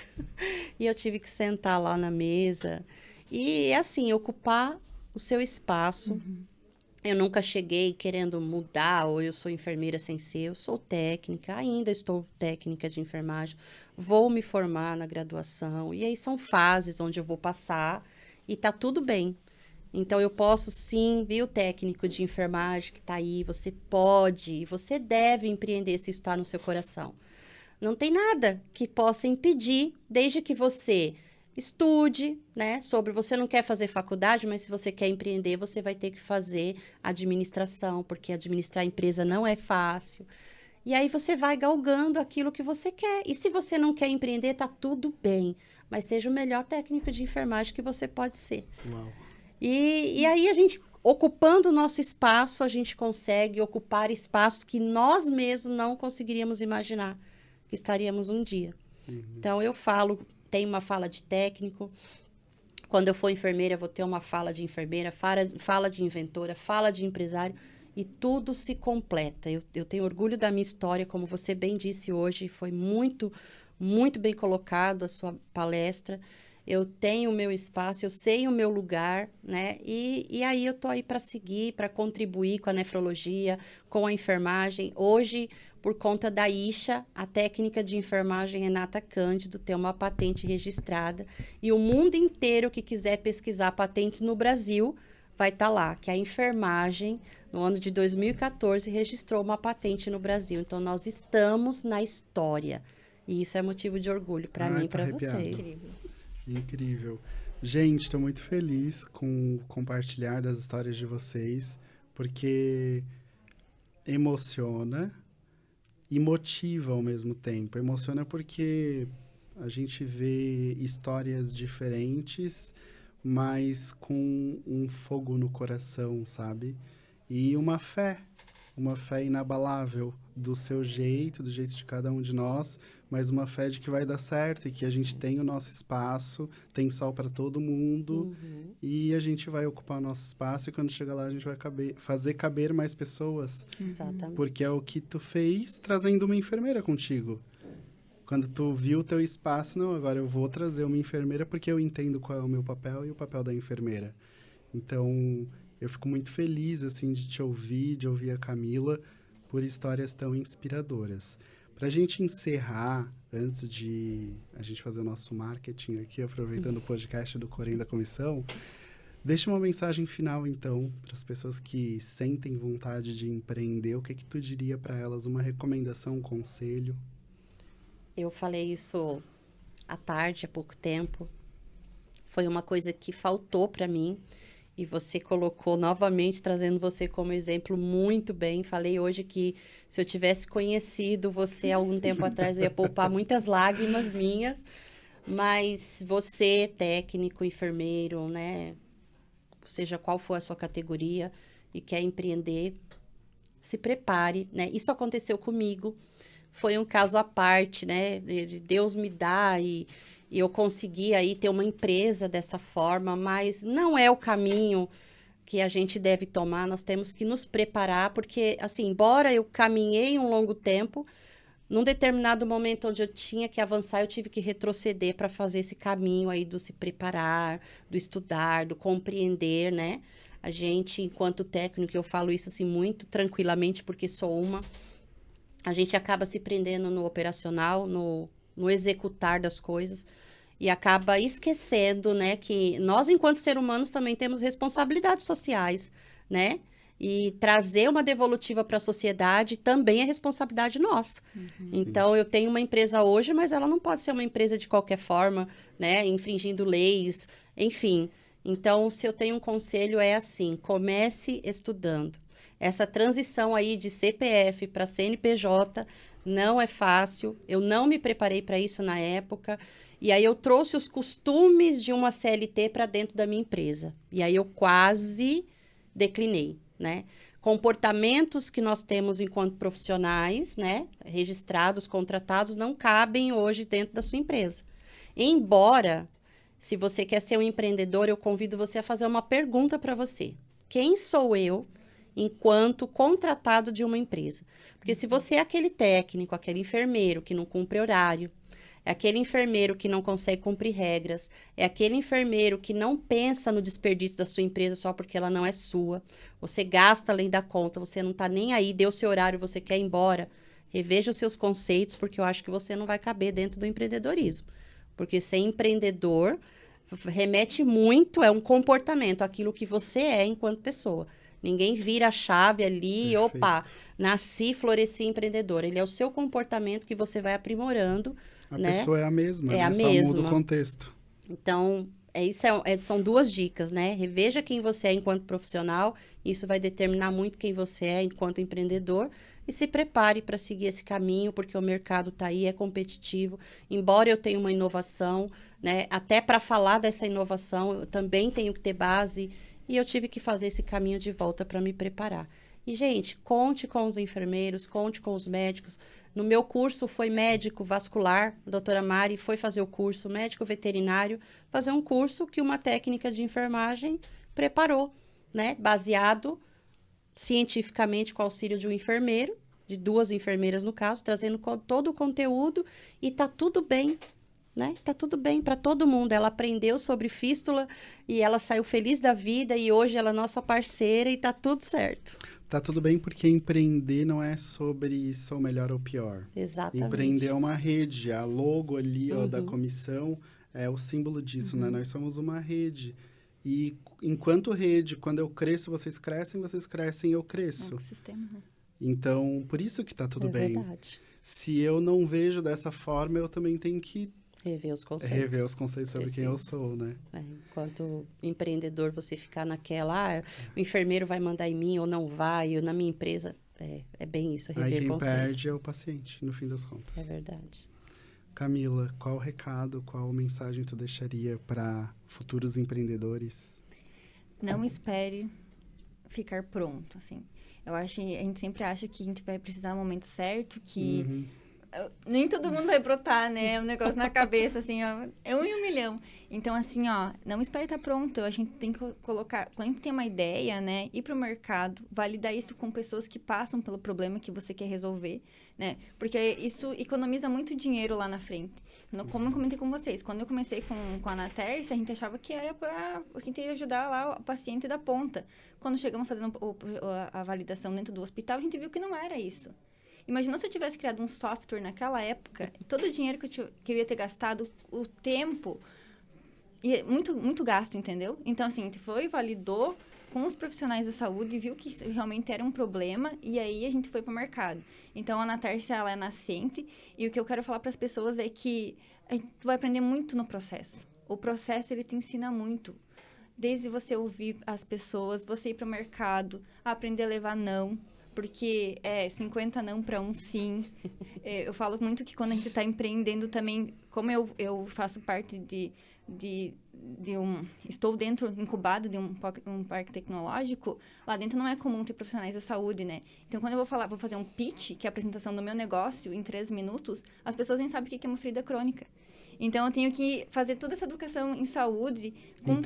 E eu tive que sentar lá na mesa. E, assim, ocupar o seu espaço. Eu nunca cheguei querendo mudar, ou eu sou enfermeira sem ser. Eu sou técnica, ainda estou técnica de enfermagem. Vou me formar na graduação. E aí são fases onde eu vou passar e tá tudo bem. Então, eu posso sim, viu, técnico de enfermagem que está aí, você pode, você deve empreender se isso está no seu coração. Não tem nada que possa impedir, desde que você estude, né, sobre, você não quer fazer faculdade, mas se você quer empreender, você vai ter que fazer administração, porque administrar a empresa não é fácil. E aí você vai galgando aquilo que você quer. E se você não quer empreender, tá tudo bem, mas seja o melhor técnico de enfermagem que você pode ser. Uau. E aí a gente, ocupando o nosso espaço, a gente consegue ocupar espaços que nós mesmos não conseguiríamos imaginar que estaríamos um dia. Então, eu tenho uma fala de técnico. Quando eu for enfermeira, eu vou ter uma fala de enfermeira, fala de inventora, fala de empresário, e tudo se completa. Eu tenho orgulho da minha história, como você bem disse hoje, foi muito, muito bem colocado a sua palestra. Eu tenho o meu espaço, eu sei o meu lugar, né? E aí eu tô aí para seguir, para contribuir com a nefrologia, com a enfermagem. Hoje, por conta da ISHA, a técnica de enfermagem Renata Cândido tem uma patente registrada. E o mundo inteiro que quiser pesquisar patentes no Brasil vai estar lá, que a enfermagem, no ano de 2014, registrou uma patente no Brasil. Então, nós estamos na história. E isso é motivo de orgulho para mim e para vocês. Incrível. Incrível. Gente, estou muito feliz com o compartilhar das histórias de vocês, porque emociona e motiva ao mesmo tempo. Emociona porque a gente vê histórias diferentes, mas com um fogo no coração, sabe? E uma fé inabalável do seu jeito, do jeito de cada um de nós, mas uma fé de que vai dar certo e que a gente tem o nosso espaço, tem sol para todo mundo e a gente vai ocupar o nosso espaço e quando chegar lá a gente vai fazer caber mais pessoas. Exatamente. Porque é o que tu fez trazendo uma enfermeira contigo. Quando tu viu o teu espaço, não, agora eu vou trazer uma enfermeira porque eu entendo qual é o meu papel e o papel da enfermeira. Então, eu fico muito feliz, assim, de te ouvir, de ouvir a Camila, por histórias tão inspiradoras. Para a gente encerrar, antes de a gente fazer o nosso marketing aqui, aproveitando o podcast do Corém da Comissão, deixa uma mensagem final, então, para as pessoas que sentem vontade de empreender. O que tu diria para elas? Uma recomendação, um conselho? Eu falei isso à tarde, há pouco tempo. Foi uma coisa que faltou para mim. E você colocou novamente, trazendo você como exemplo muito bem. Falei hoje que se eu tivesse conhecido você há algum tempo atrás, eu ia poupar muitas lágrimas minhas. Mas você, técnico, enfermeiro, né? Seja qual for a sua categoria e quer empreender, se prepare, né? Isso aconteceu comigo. Foi um caso à parte, né? Deus me dá e eu consegui aí ter uma empresa dessa forma, mas não é o caminho que a gente deve tomar. Nós temos que nos preparar, porque, assim, embora eu caminhei um longo tempo, num determinado momento onde eu tinha que avançar, eu tive que retroceder para fazer esse caminho aí do se preparar, do estudar, do compreender, né? A gente, enquanto técnico, eu falo isso assim muito tranquilamente, porque sou a gente acaba se prendendo no operacional, no executar das coisas e acaba esquecendo, né, que nós, enquanto seres humanos, também temos responsabilidades sociais, né? E trazer uma devolutiva para a sociedade também é responsabilidade nossa. Então, eu tenho uma empresa hoje, mas ela não pode ser uma empresa de qualquer forma, né? Infringindo leis, enfim. Então, se eu tenho um conselho, é assim, comece estudando. Essa transição aí de CPF para CNPJ não é fácil. Eu não me preparei para isso na época. E aí eu trouxe os costumes de uma CLT para dentro da minha empresa. E aí eu quase declinei, né? comportamentos que nós temos enquanto profissionais, né, registrados, contratados, não cabem hoje dentro da sua empresa. Embora, se você quer ser um empreendedor, eu convido você a fazer uma pergunta para você. Quem sou eu enquanto contratado de uma empresa? Porque se você é aquele técnico, aquele enfermeiro que não cumpre horário, é aquele enfermeiro que não consegue cumprir regras, é aquele enfermeiro que não pensa no desperdício da sua empresa só porque ela não é sua, você gasta além da conta, você não está nem aí, deu seu horário, você quer ir embora, reveja os seus conceitos, porque eu acho que você não vai caber dentro do empreendedorismo. Porque ser empreendedor remete muito, é um comportamento, aquilo que você é enquanto pessoa. Ninguém vira a chave ali, Perfeito. opa, nasci, floresci empreendedor. Ele é o seu comportamento que você vai aprimorando. A né? pessoa é a mesma, É né? a Só muda mesma. o contexto. Então, são 2 dicas, né? Reveja quem você é enquanto profissional, isso vai determinar muito quem você é enquanto empreendedor, e se prepare para seguir esse caminho, porque o mercado está aí, é competitivo. Embora eu tenha uma inovação, né? Até para falar dessa inovação, eu também tenho que ter base, e eu tive que fazer esse caminho de volta para me preparar. E, gente, conte com os enfermeiros, conte com os médicos. No meu curso foi médico vascular, a doutora Mari foi fazer o curso, médico veterinário, fazer um curso que uma técnica de enfermagem preparou, né? Baseado cientificamente com o auxílio de um enfermeiro, de 2 enfermeiras no caso, trazendo todo o conteúdo, e tá tudo bem, né? Tá tudo bem para todo mundo. Ela aprendeu sobre fístula e ela saiu feliz da vida, e hoje ela é nossa parceira e tá tudo certo. Tá tudo bem, porque empreender não é sobre sou melhor ou pior. Exatamente. Empreender é uma rede. A logo ali, ó, da comissão é o símbolo disso, né? Nós somos uma rede. E enquanto rede, quando eu cresço, vocês crescem, eu cresço. Sistema, né? Então, por isso que tá tudo É bem. verdade. Se eu não vejo dessa forma, eu também tenho que Rever os conceitos. rever os conceitos sobre quem eu sou, né? Enquanto empreendedor, você ficar naquela, o enfermeiro vai mandar em mim ou não vai, ou na minha empresa, é bem isso, Aí rever quem conceitos. perde é o paciente, no fim das contas. É verdade. Camila, qual recado, qual mensagem tu deixaria para futuros empreendedores? Não espere ficar pronto, assim. Eu acho que a gente sempre acha que a gente vai precisar no momento certo, que nem todo mundo vai brotar, né? Um negócio na cabeça, assim, ó. É 1 em 1 milhão. Então, assim, ó, não espere estar pronto. A gente tem que colocar... Quando a gente tem uma ideia, né? Ir pro mercado, validar isso com pessoas que passam pelo problema que você quer resolver, né? Porque isso economiza muito dinheiro lá na frente. Como eu comentei com vocês, quando eu comecei com a Anaterce, a gente achava que era para a gente ia ajudar lá o paciente da ponta. Quando chegamos fazendo a validação dentro do hospital, a gente viu que não era isso. Imagina se eu tivesse criado um software naquela época, todo o dinheiro que eu ia ter gastado, o tempo, muito, muito gasto, entendeu? Então, assim, a gente foi, validou com os profissionais da saúde, viu que isso realmente era um problema, e aí a gente foi para o mercado. Então, a Anaterce, ela é nascente, e o que eu quero falar para as pessoas é que a gente vai aprender muito no processo. O processo, ele te ensina muito. Desde você ouvir as pessoas, você ir para o mercado, aprender a levar não, porque 50 não para um sim. Eu falo muito que quando a gente está empreendendo também, como eu faço parte estou incubado de um parque tecnológico, lá dentro não é comum ter profissionais da saúde, né? Então, quando eu vou fazer um pitch, que é a apresentação do meu negócio, em 3 minutos, as pessoas nem sabem o que é uma ferida crônica. Então, eu tenho que fazer toda essa educação em saúde com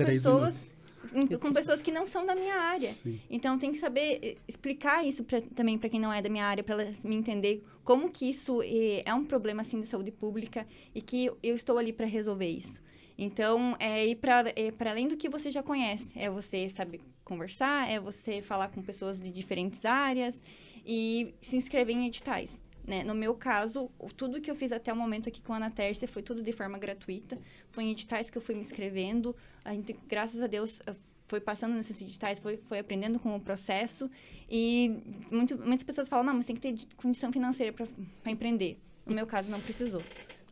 pessoas que não são da minha área. Sim. Então, tem que saber explicar isso também para quem não é da minha área, para elas me entender como que isso é um problema, assim, de saúde pública e que eu estou ali para resolver isso. Então, é ir para além do que você já conhece. É você saber conversar, é você falar com pessoas de diferentes áreas e se inscrever em editais. Né? No meu caso, tudo que eu fiz até o momento aqui com a Anaterce foi tudo de forma gratuita. Foi em editais que eu fui me inscrevendo. A gente, graças a Deus, foi passando nesses editais, foi aprendendo com o processo. E muitas pessoas falam, não, mas tem que ter condição financeira para empreender. No meu caso, não precisou.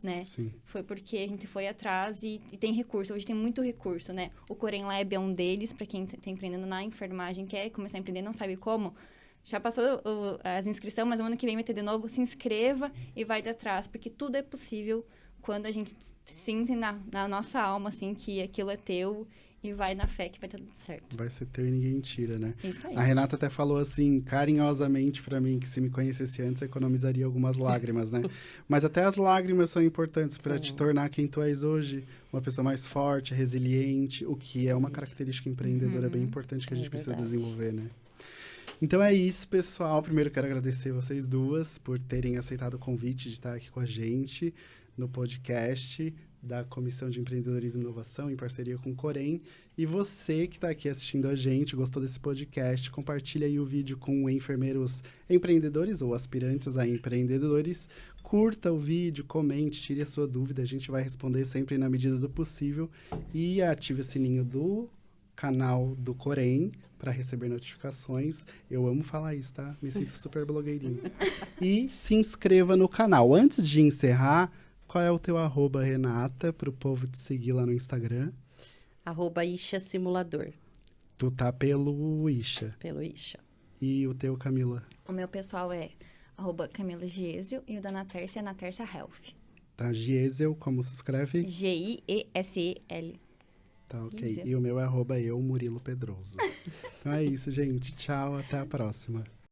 Né? Sim. Foi porque a gente foi atrás e tem recurso. Hoje tem muito recurso, né? O Corém Lab é um deles, para quem está empreendendo na enfermagem, quer começar a empreender, não sabe como. Já passou as inscrições, mas o ano que vem vai ter de novo. Se inscreva e vai de atrás, porque tudo é possível quando a gente sente na nossa alma, assim, que aquilo é teu e vai na fé que vai ter tudo certo. Vai ser teu e ninguém tira, né? Isso aí. A Renata até falou assim, carinhosamente pra mim, que se me conhecesse antes, economizaria algumas lágrimas, né? Mas até as lágrimas são importantes pra te tornar quem tu és hoje. Uma pessoa mais forte, resiliente, o que é uma característica empreendedora bem importante que a gente precisa verdade. desenvolver, né? Então é isso, pessoal. Primeiro quero agradecer vocês duas por terem aceitado o convite de estar aqui com a gente no podcast da Comissão de Empreendedorismo e Inovação, em parceria com o Corém. E você que está aqui assistindo a gente, gostou desse podcast, compartilha aí o vídeo com enfermeiros empreendedores ou aspirantes a empreendedores. Curta o vídeo, comente, tire a sua dúvida. A gente vai responder sempre na medida do possível. E ative o sininho do canal do Corém para receber notificações. Eu amo falar isso, tá? Me sinto super blogueirinho. E se inscreva no canal. Antes de encerrar, qual é o teu @ Renata, para o povo te seguir lá no Instagram? @Isha Simulador, Tu tá pelo Isha. pelo Isha. E o teu, Camila? O meu pessoal é @Camila Giesel e o da Natércia é Natércia Health. Tá, Giesel, como se escreve? Giesel. Tá, ok. Giesel. E o meu é @eu, Murilo Pedroso. Então é isso, gente. Tchau, até a próxima.